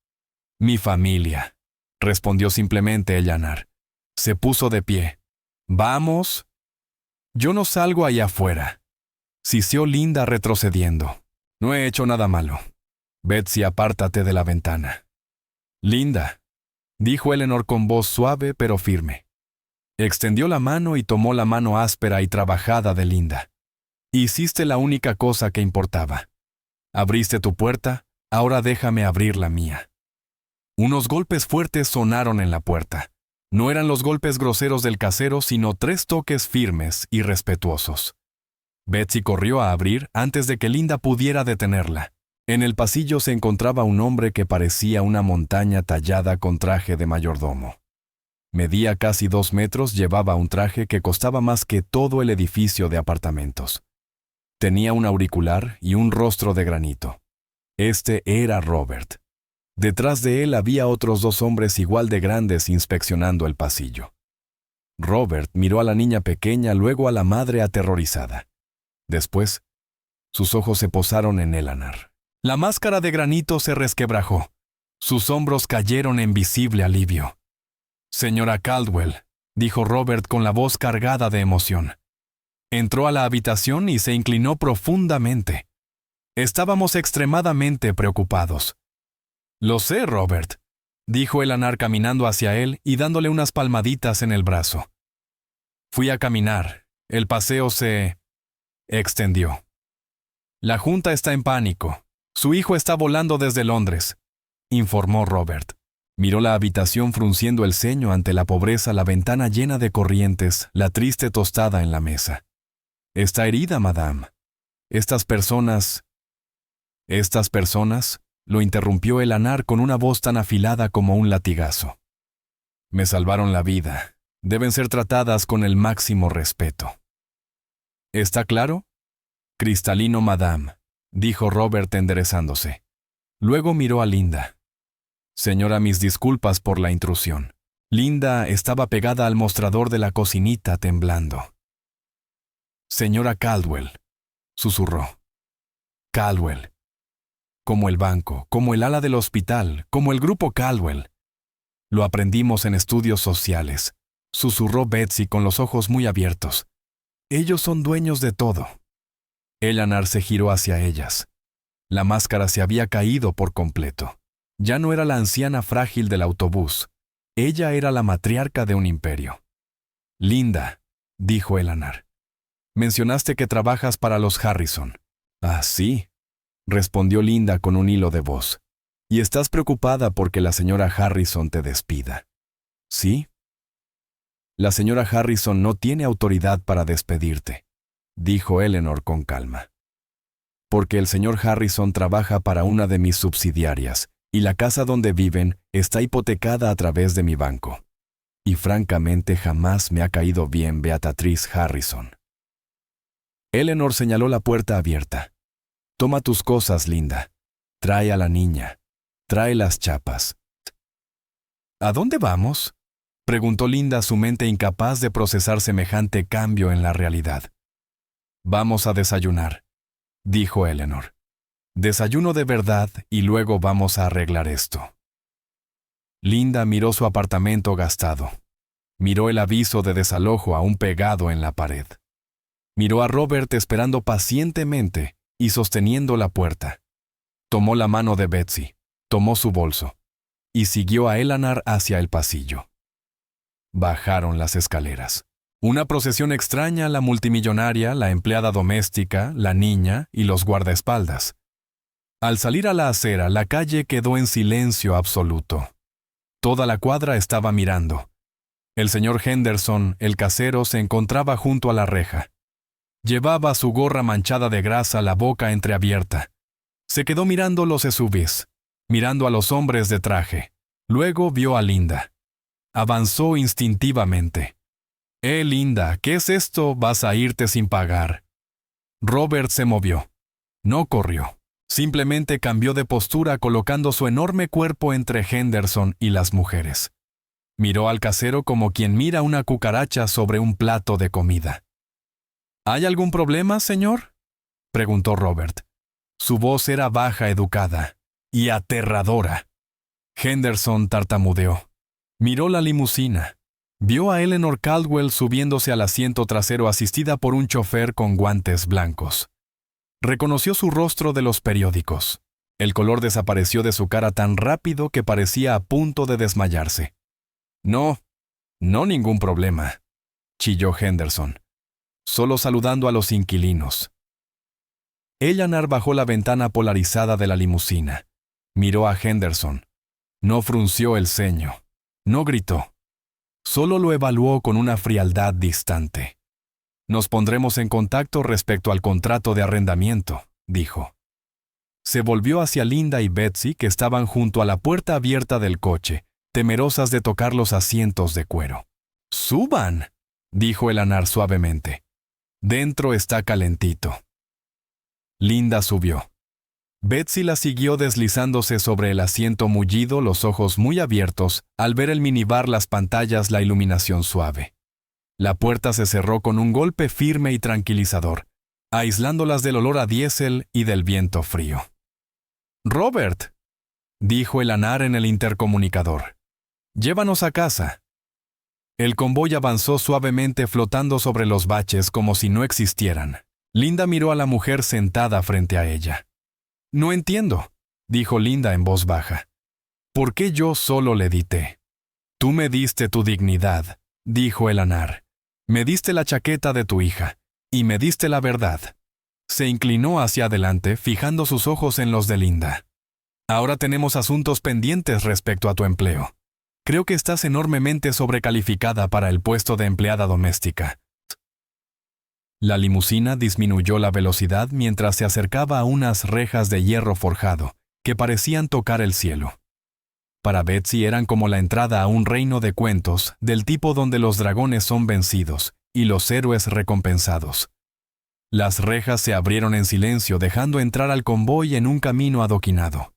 A: «Mi familia», respondió simplemente Ellanar. Se puso de pie. «Vamos». «Yo no salgo allá afuera», siseó Linda retrocediendo. «No he hecho nada malo. Betsy, apártate de la ventana». «Linda», dijo Eleanor con voz suave pero firme. Extendió la mano y tomó la mano áspera y trabajada de Linda. «Hiciste la única cosa que importaba. Abriste tu puerta, ahora déjame abrir la mía». Unos golpes fuertes sonaron en la puerta. No eran los golpes groseros del casero, sino 3 toques firmes y respetuosos. Betsy corrió a abrir antes de que Linda pudiera detenerla. En el pasillo se encontraba un hombre que parecía una montaña tallada con traje de mayordomo. Medía casi 2 metros, llevaba un traje que costaba más que todo el edificio de apartamentos. Tenía un auricular y un rostro de granito. Este era Robert. Detrás de él había otros 2 hombres igual de grandes inspeccionando el pasillo. Robert miró a la niña pequeña, luego a la madre aterrorizada. Después, sus ojos se posaron en Eleanor. La máscara de granito se resquebrajó. Sus hombros cayeron en visible alivio. «Señora Caldwell», dijo Robert con la voz cargada de emoción. Entró a la habitación y se inclinó profundamente. Estábamos extremadamente preocupados. «Lo sé, Robert», dijo Eleanor caminando hacia él y dándole unas palmaditas en el brazo. «Fui a caminar. El paseo se extendió. La junta está en pánico. Su hijo está volando desde Londres», informó Robert. Miró la habitación frunciendo el ceño ante la pobreza, la ventana llena de corrientes, la triste tostada en la mesa. «Está herida, madame. Estas personas, lo interrumpió Eleanor con una voz tan afilada como un latigazo. «Me salvaron la vida. Deben ser tratadas con el máximo respeto». «¿Está claro?» «Cristalino, madame», dijo Robert enderezándose. Luego miró a Linda. «Señora, mis disculpas por la intrusión». Linda estaba pegada al mostrador de la cocinita temblando. «Señora Caldwell», susurró. «Caldwell. Como el banco, como el ala del hospital, como el grupo Caldwell. Lo aprendimos en estudios sociales», susurró Betsy con los ojos muy abiertos. «Ellos son dueños de todo». Eleanor se giró hacia ellas. La máscara se había caído por completo. Ya no era la anciana frágil del autobús. Ella era la matriarca de un imperio. «Linda», dijo Eleanor, «mencionaste que trabajas para los Harrison». «Ah, sí», respondió Linda con un hilo de voz. «¿Y estás preocupada porque la señora Harrison te despida?» «¿Sí?» «La señora Harrison no tiene autoridad para despedirte», dijo Eleanor con calma. «Porque el señor Harrison trabaja para una de mis subsidiarias, y la casa donde viven está hipotecada a través de mi banco. Y francamente jamás me ha caído bien Beatriz Harrison». Eleanor señaló la puerta abierta. «Toma tus cosas, Linda. Trae a la niña. Trae las chapas». «¿A dónde vamos?», preguntó Linda, su mente incapaz de procesar semejante cambio en la realidad. «Vamos a desayunar», dijo Eleanor. «Desayuno de verdad y luego vamos a arreglar esto». Linda miró su apartamento gastado. Miró el aviso de desalojo aún pegado en la pared. Miró a Robert esperando pacientemente y sosteniendo la puerta. Tomó la mano de Betsy, tomó su bolso, y siguió a Eleanor hacia el pasillo. Bajaron las escaleras. Una procesión extraña, la multimillonaria, la empleada doméstica, la niña y los guardaespaldas. Al salir a la acera, la calle quedó en silencio absoluto. Toda la cuadra estaba mirando. El señor Henderson, el casero, se encontraba junto a la reja. Llevaba su gorra manchada de grasa, la boca entreabierta. Se quedó mirando los SUVs, mirando a los hombres de traje. Luego vio a Linda. Avanzó instintivamente. Linda, ¿qué es esto? Vas a irte sin pagar. Robert se movió. No corrió. Simplemente cambió de postura colocando su enorme cuerpo entre Henderson y las mujeres. Miró al casero como quien mira una cucaracha sobre un plato de comida. ¿Hay algún problema, señor?, preguntó Robert. Su voz era baja, educada y aterradora. Henderson tartamudeó. Miró la limusina. Vio a Eleanor Caldwell subiéndose al asiento trasero asistida por un chofer con guantes blancos. Reconoció su rostro de los periódicos. El color desapareció de su cara tan rápido que parecía a punto de desmayarse. No ningún problema, chilló Henderson, solo saludando a los inquilinos. Eleanor bajó la ventana polarizada de la limusina. Miró a Henderson. No frunció el ceño. No gritó. Solo lo evaluó con una frialdad distante. Nos pondremos en contacto respecto al contrato de arrendamiento, dijo. Se volvió hacia Linda y Betsy, que estaban junto a la puerta abierta del coche, temerosas de tocar los asientos de cuero. ¡Suban!, dijo Eleanor suavemente. Dentro está calentito. Linda subió. Betsy la siguió deslizándose sobre el asiento mullido, los ojos muy abiertos, al ver el minibar, las pantallas, la iluminación suave. La puerta se cerró con un golpe firme y tranquilizador, aislándolas del olor a diésel y del viento frío. «Robert», dijo Eleanor en el intercomunicador, «llévanos a casa». El convoy avanzó suavemente flotando sobre los baches como si no existieran. Linda miró a la mujer sentada frente a ella. «No entiendo», dijo Linda en voz baja. «¿Por qué yo solo le di té? Tú me diste tu dignidad», dijo Eleanor. «Me diste la chaqueta de tu hija, y me diste la verdad». Se inclinó hacia adelante, fijando sus ojos en los de Linda. «Ahora tenemos asuntos pendientes respecto a tu empleo. Creo que estás enormemente sobrecalificada para el puesto de empleada doméstica». La limusina disminuyó la velocidad mientras se acercaba a unas rejas de hierro forjado, que parecían tocar el cielo. Para Betsy eran como la entrada a un reino de cuentos, del tipo donde los dragones son vencidos y los héroes recompensados. Las rejas se abrieron en silencio, dejando entrar al convoy en un camino adoquinado.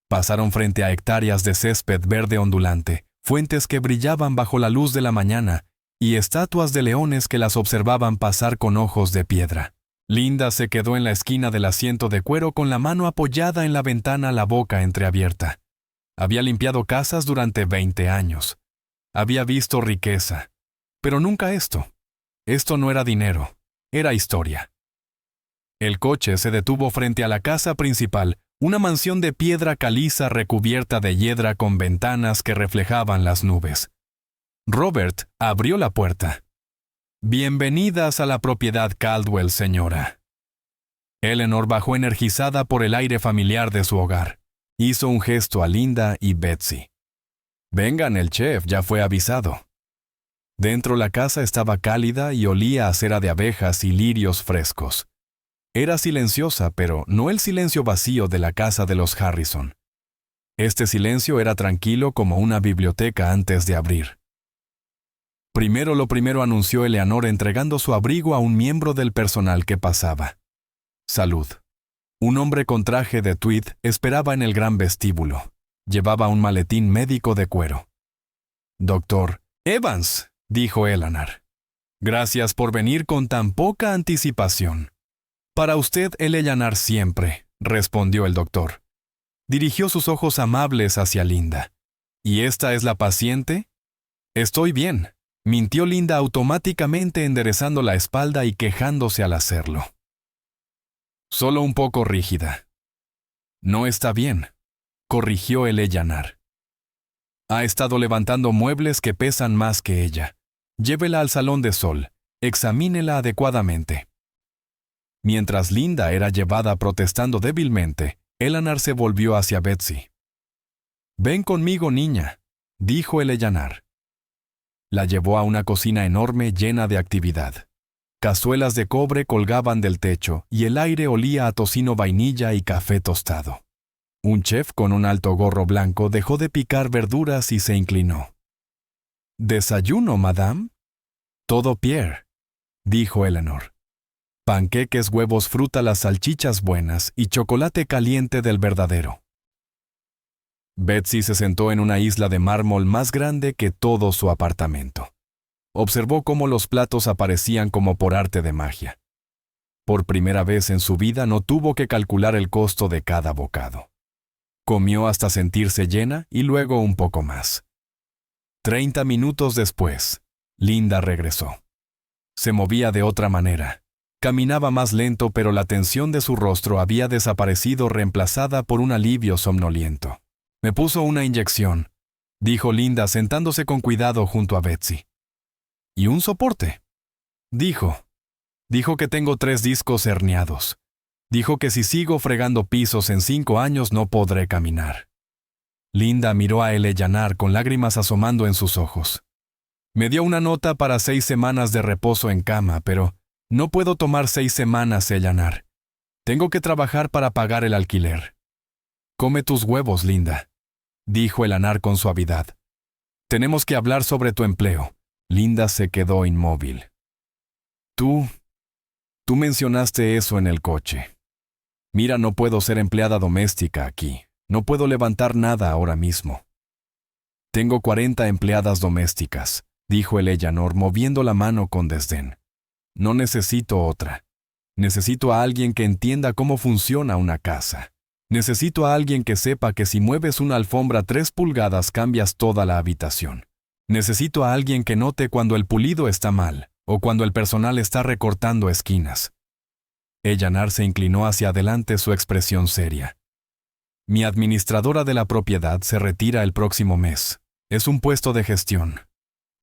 A: Pasaron frente a hectáreas de césped verde ondulante, fuentes que brillaban bajo la luz de la mañana, y estatuas de leones que las observaban pasar con ojos de piedra. Linda se quedó en la esquina del asiento de cuero con la mano apoyada en la ventana, la boca entreabierta. Había limpiado casas durante 20 años. Había visto riqueza. Pero nunca esto. Esto no era dinero, era historia. El coche se detuvo frente a la casa principal, una mansión de piedra caliza recubierta de hiedra con ventanas que reflejaban las nubes. Robert abrió la puerta. «Bienvenidas a la propiedad Caldwell, señora». Eleanor bajó energizada por el aire familiar de su hogar. Hizo un gesto a Linda y Betsy. «Vengan, el chef ya fue avisado». Dentro la casa estaba cálida y olía a cera de abejas y lirios frescos. Era silenciosa, pero no el silencio vacío de la casa de los Harrison. Este silencio era tranquilo como una biblioteca antes de abrir. Lo primero anunció Eleanor entregando su abrigo a un miembro del personal que pasaba. «Salud». Un hombre con traje de tweed esperaba en el gran vestíbulo. Llevaba un maletín médico de cuero. «Doctor Evans», dijo Eleanor. «Gracias por venir con tan poca anticipación». «Para usted, Eleanor, siempre», respondió el doctor. Dirigió sus ojos amables hacia Linda. «¿Y esta es la paciente?» «Estoy bien», mintió Linda automáticamente, enderezando la espalda y quejándose al hacerlo. «Solo un poco rígida». «No está bien», corrigió Eleanor. «Ha estado levantando muebles que pesan más que ella. Llévela al salón de sol. Examínela adecuadamente». Mientras Linda era llevada protestando débilmente, Eleanor se volvió hacia Betsy. «Ven conmigo, niña», dijo Eleanor. La llevó a una cocina enorme llena de actividad. Cazuelas de cobre colgaban del techo y el aire olía a tocino, vainilla y café tostado. Un chef con un alto gorro blanco dejó de picar verduras y se inclinó. «¿Desayuno, madame?» «Todo Pierre», dijo Eleanor. «Panqueques, huevos, fruta, las salchichas buenas y chocolate caliente del verdadero». Betsy se sentó en una isla de mármol más grande que todo su apartamento. Observó cómo los platos aparecían como por arte de magia. Por primera vez en su vida no tuvo que calcular el costo de cada bocado. Comió hasta sentirse llena y luego un poco más. 30 minutos después, Linda regresó. Se movía de otra manera. Caminaba más lento, pero la tensión de su rostro había desaparecido, reemplazada por un alivio somnoliento. «Me puso una inyección», dijo Linda sentándose con cuidado junto a Betsy. «¿Y un soporte?» Dijo que tengo 3 discos herniados. Dijo que si sigo fregando pisos en 5 años no podré caminar. Linda miró a Eleanor con lágrimas asomando en sus ojos. «Me dio una nota para 6 semanas de reposo en cama, pero no puedo tomar 6 semanas, Eleanor. Tengo que trabajar para pagar el alquiler». «Come tus huevos, Linda», dijo Eleanor con suavidad. «Tenemos que hablar sobre tu empleo». Linda se quedó inmóvil. Tú mencionaste eso en el coche. Mira, no puedo ser empleada doméstica aquí. No puedo levantar nada ahora mismo». «Tengo 40 empleadas domésticas», dijo Eleanor moviendo la mano con desdén. «No necesito otra. Necesito a alguien que entienda cómo funciona una casa. Necesito a alguien que sepa que si mueves una alfombra 3 pulgadas cambias toda la habitación. Necesito a alguien que note cuando el pulido está mal o cuando el personal está recortando esquinas». Eleanor se inclinó hacia adelante, su expresión seria. «Mi administradora de la propiedad se retira el próximo mes. Es un puesto de gestión.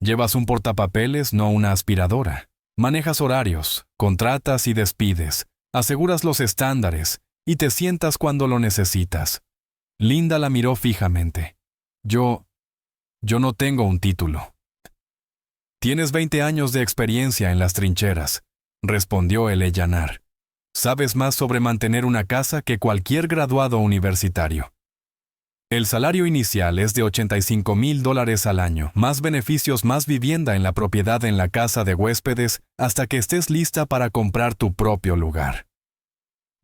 A: Llevas un portapapeles, no una aspiradora. Manejas horarios, contratas y despides, aseguras los estándares y te sientas cuando lo necesitas». Linda la miró fijamente. Yo no tengo un título». «Tienes 20 años de experiencia en las trincheras», respondió Eleanor. «Sabes más sobre mantener una casa que cualquier graduado universitario. El salario inicial es de $85,000 al año, más beneficios, más vivienda en la propiedad en la casa de huéspedes, hasta que estés lista para comprar tu propio lugar».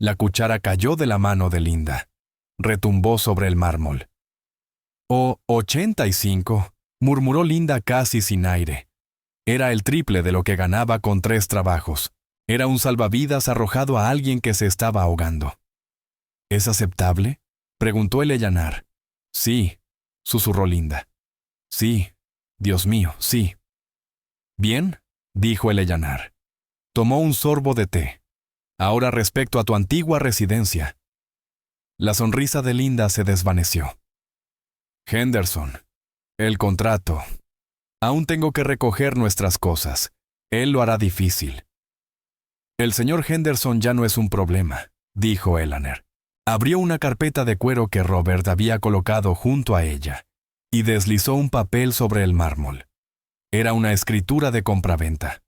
A: La cuchara cayó de la mano de Linda. Retumbó sobre el mármol. «Oh, 85», murmuró Linda casi sin aire. Era el triple de lo que ganaba con 3 trabajos. Era un salvavidas arrojado a alguien que se estaba ahogando. «¿Es aceptable?», preguntó Eleanor. «Sí», susurró Linda. «Sí, Dios mío, sí». «Bien», dijo Eleanor. Tomó un sorbo de té. «Ahora respecto a tu antigua residencia». La sonrisa de Linda se desvaneció. «Henderson. El contrato. Aún tengo que recoger nuestras cosas. Él lo hará difícil». «El señor Henderson ya no es un problema», dijo Eleanor. Abrió una carpeta de cuero que Robert había colocado junto a ella y deslizó un papel sobre el mármol. Era una escritura de compraventa.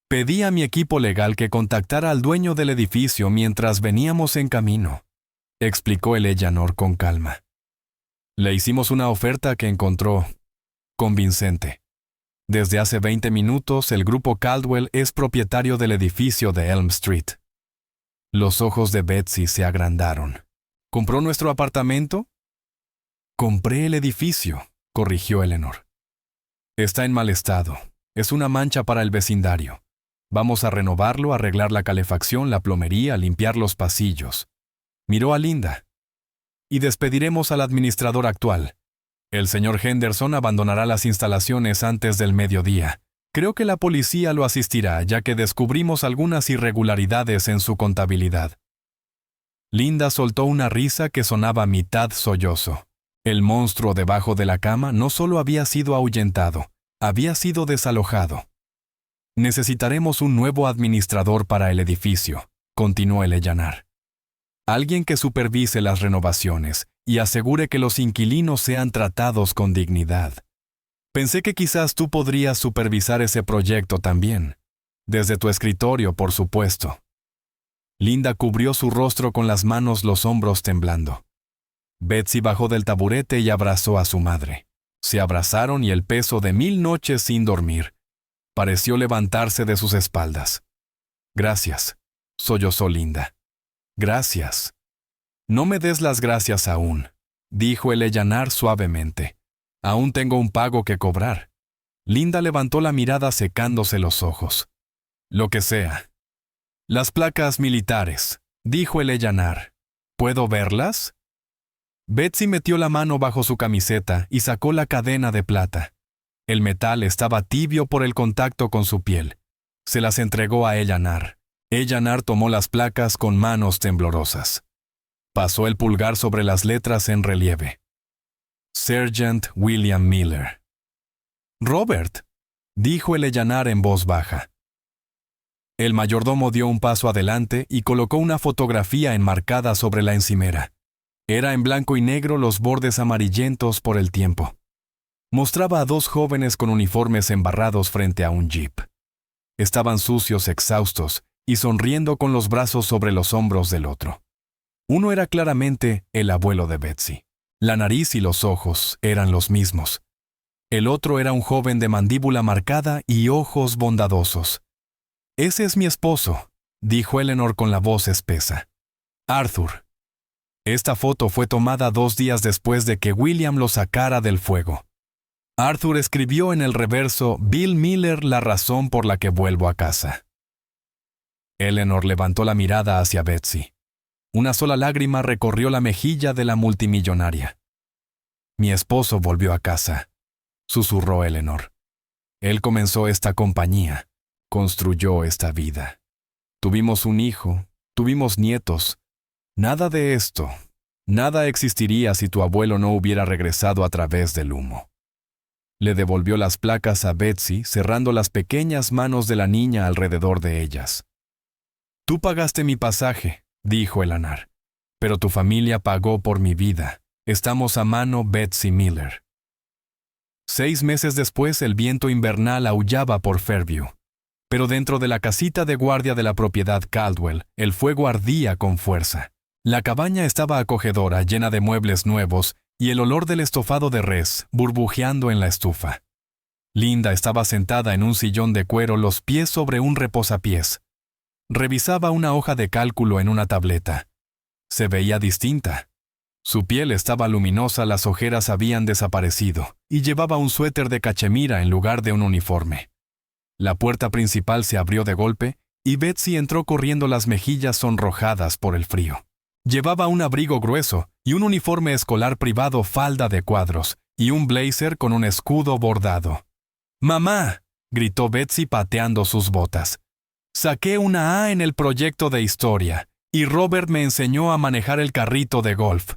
A: «Pedí a mi equipo legal que contactara al dueño del edificio mientras veníamos en camino», explicó Eleanor con calma. «Le hicimos una oferta que encontró convincente. Desde hace 20 minutos el grupo Caldwell es propietario del edificio de Elm Street». Los ojos de Betsy se agrandaron. «¿Compró nuestro apartamento?» «Compré el edificio», corrigió Eleanor. «Está en mal estado. Es una mancha para el vecindario. Vamos a renovarlo, arreglar la calefacción, la plomería, limpiar los pasillos». Miró a Linda. «Y despediremos al administrador actual. El señor Henderson abandonará las instalaciones antes del mediodía. Creo que la policía lo asistirá, ya que descubrimos algunas irregularidades en su contabilidad». Linda soltó una risa que sonaba mitad sollozo. El monstruo debajo de la cama no solo había sido ahuyentado, había sido desalojado. «Necesitaremos un nuevo administrador para el edificio», continuó Eleanor. «Alguien que supervise las renovaciones y asegure que los inquilinos sean tratados con dignidad. Pensé que quizás tú podrías supervisar ese proyecto también. Desde tu escritorio, por supuesto». Linda cubrió su rostro con las manos, los hombros temblando. Betsy bajó del taburete y abrazó a su madre. Se abrazaron y el peso de 1000 noches sin dormir pareció levantarse de sus espaldas. Gracias, sollozó Linda. Gracias. No me des las gracias aún, dijo Eleanor suavemente. Aún tengo un pago que cobrar. Linda levantó la mirada secándose los ojos. Lo que sea. Las placas militares, dijo Eleanor. ¿Puedo verlas? Betsy metió la mano bajo su camiseta y sacó la cadena de plata. El metal estaba tibio por el contacto con su piel. Se las entregó a Eleanor. Eleanor tomó las placas con manos temblorosas. Pasó el pulgar sobre las letras en relieve. Sergeant William Miller. Robert, dijo Eleanor en voz baja. El mayordomo dio un paso adelante y colocó una fotografía enmarcada sobre la encimera. Era en blanco y negro, los bordes amarillentos por el tiempo. Mostraba a dos jóvenes con uniformes embarrados frente a un jeep. Estaban sucios, exhaustos, y sonriendo con los brazos sobre los hombros del otro. Uno era claramente el abuelo de Betsy. La nariz y los ojos eran los mismos. El otro era un joven de mandíbula marcada y ojos bondadosos. «Ese es mi esposo», dijo Eleanor con la voz espesa. «Arthur». Esta foto fue tomada 2 días después de que William lo sacara del fuego. Arthur escribió en el reverso: «Bill Miller, la razón por la que vuelvo a casa». Eleanor levantó la mirada hacia Betsy. Una sola lágrima recorrió la mejilla de la multimillonaria. «Mi esposo volvió a casa», susurró Eleanor. «Él comenzó esta compañía, construyó esta vida. Tuvimos un hijo, tuvimos nietos. Nada de esto, nada existiría si tu abuelo no hubiera regresado a través del humo». Le devolvió las placas a Betsy, cerrando las pequeñas manos de la niña alrededor de ellas. «Tú pagaste mi pasaje», dijo Eleanor, «pero tu familia pagó por mi vida. Estamos a mano, Betsy Miller». 6 meses después, el viento invernal aullaba por Fairview. Pero dentro de la casita de guardia de la propiedad Caldwell, el fuego ardía con fuerza. La cabaña estaba acogedora, llena de muebles nuevos, y el olor del estofado de res burbujeando en la estufa. Linda estaba sentada en un sillón de cuero, los pies sobre un reposapiés. Revisaba una hoja de cálculo en una tableta. Se veía distinta. Su piel estaba luminosa, las ojeras habían desaparecido, y llevaba un suéter de cachemira en lugar de un uniforme. La puerta principal se abrió de golpe, y Betsy entró corriendo, las mejillas sonrojadas por el frío. Llevaba un abrigo grueso y un uniforme escolar privado, falda de cuadros, y un blazer con un escudo bordado. «¡Mamá!», gritó Betsy pateando sus botas. «Saqué una A en el proyecto de historia, y Robert me enseñó a manejar el carrito de golf».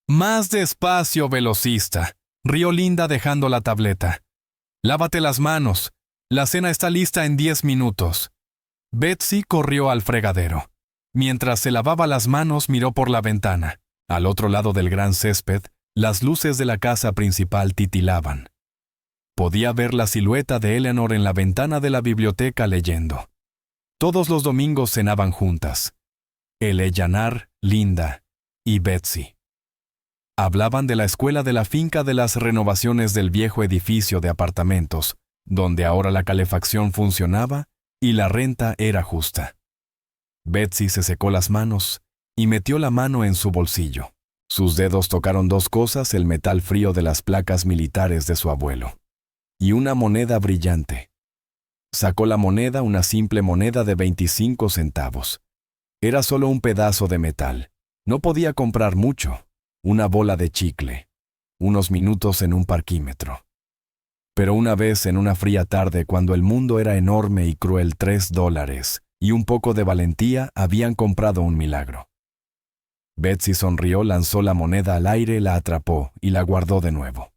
A: «Más despacio, velocista», rió Linda dejando la tableta. «Lávate las manos. La cena está lista en 10 minutos». Betsy corrió al fregadero. Mientras se lavaba las manos, miró por la ventana. Al otro lado del gran césped, las luces de la casa principal titilaban. Podía ver la silueta de Eleanor en la ventana de la biblioteca leyendo. Todos los domingos cenaban juntas. Eleanor, Linda y Betsy. Hablaban de la escuela, de la finca, de las renovaciones del viejo edificio de apartamentos, donde ahora la calefacción funcionaba y la renta era justa. Betsy se secó las manos y metió la mano en su bolsillo. Sus dedos tocaron 2 cosas: el metal frío de las placas militares de su abuelo y una moneda brillante. Sacó la moneda, una simple moneda de 25 centavos. Era solo un pedazo de metal. No podía comprar mucho. Una bola de chicle. Unos minutos en un parquímetro. Pero una vez, en una fría tarde, cuando el mundo era enorme y cruel, $3 y un poco de valentía habían comprado un milagro. Betsy sonrió, lanzó la moneda al aire, la atrapó y la guardó de nuevo.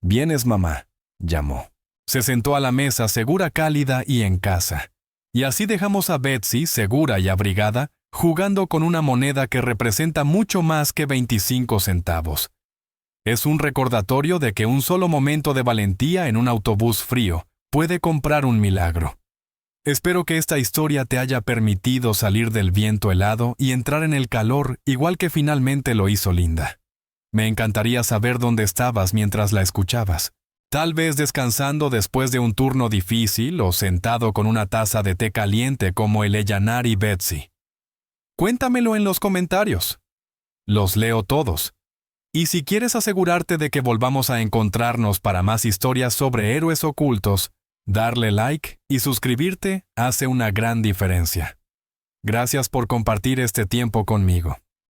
A: «¿Vienes, mamá?», llamó. Se sentó a la mesa, segura, cálida y en casa. Y así dejamos a Betsy, segura y abrigada, jugando con una moneda que representa mucho más que 25 centavos. Es un recordatorio de que un solo momento de valentía en un autobús frío puede comprar un milagro. Espero que esta historia te haya permitido salir del viento helado y entrar en el calor, igual que finalmente lo hizo Linda. Me encantaría saber dónde estabas mientras la escuchabas. Tal vez descansando después de un turno difícil o sentado con una taza de té caliente como Eleanor y Betsy. Cuéntamelo en los comentarios. Los leo todos. Y si quieres asegurarte de que volvamos a encontrarnos para más historias sobre héroes ocultos, darle like y suscribirte hace una gran diferencia. Gracias por compartir este tiempo conmigo.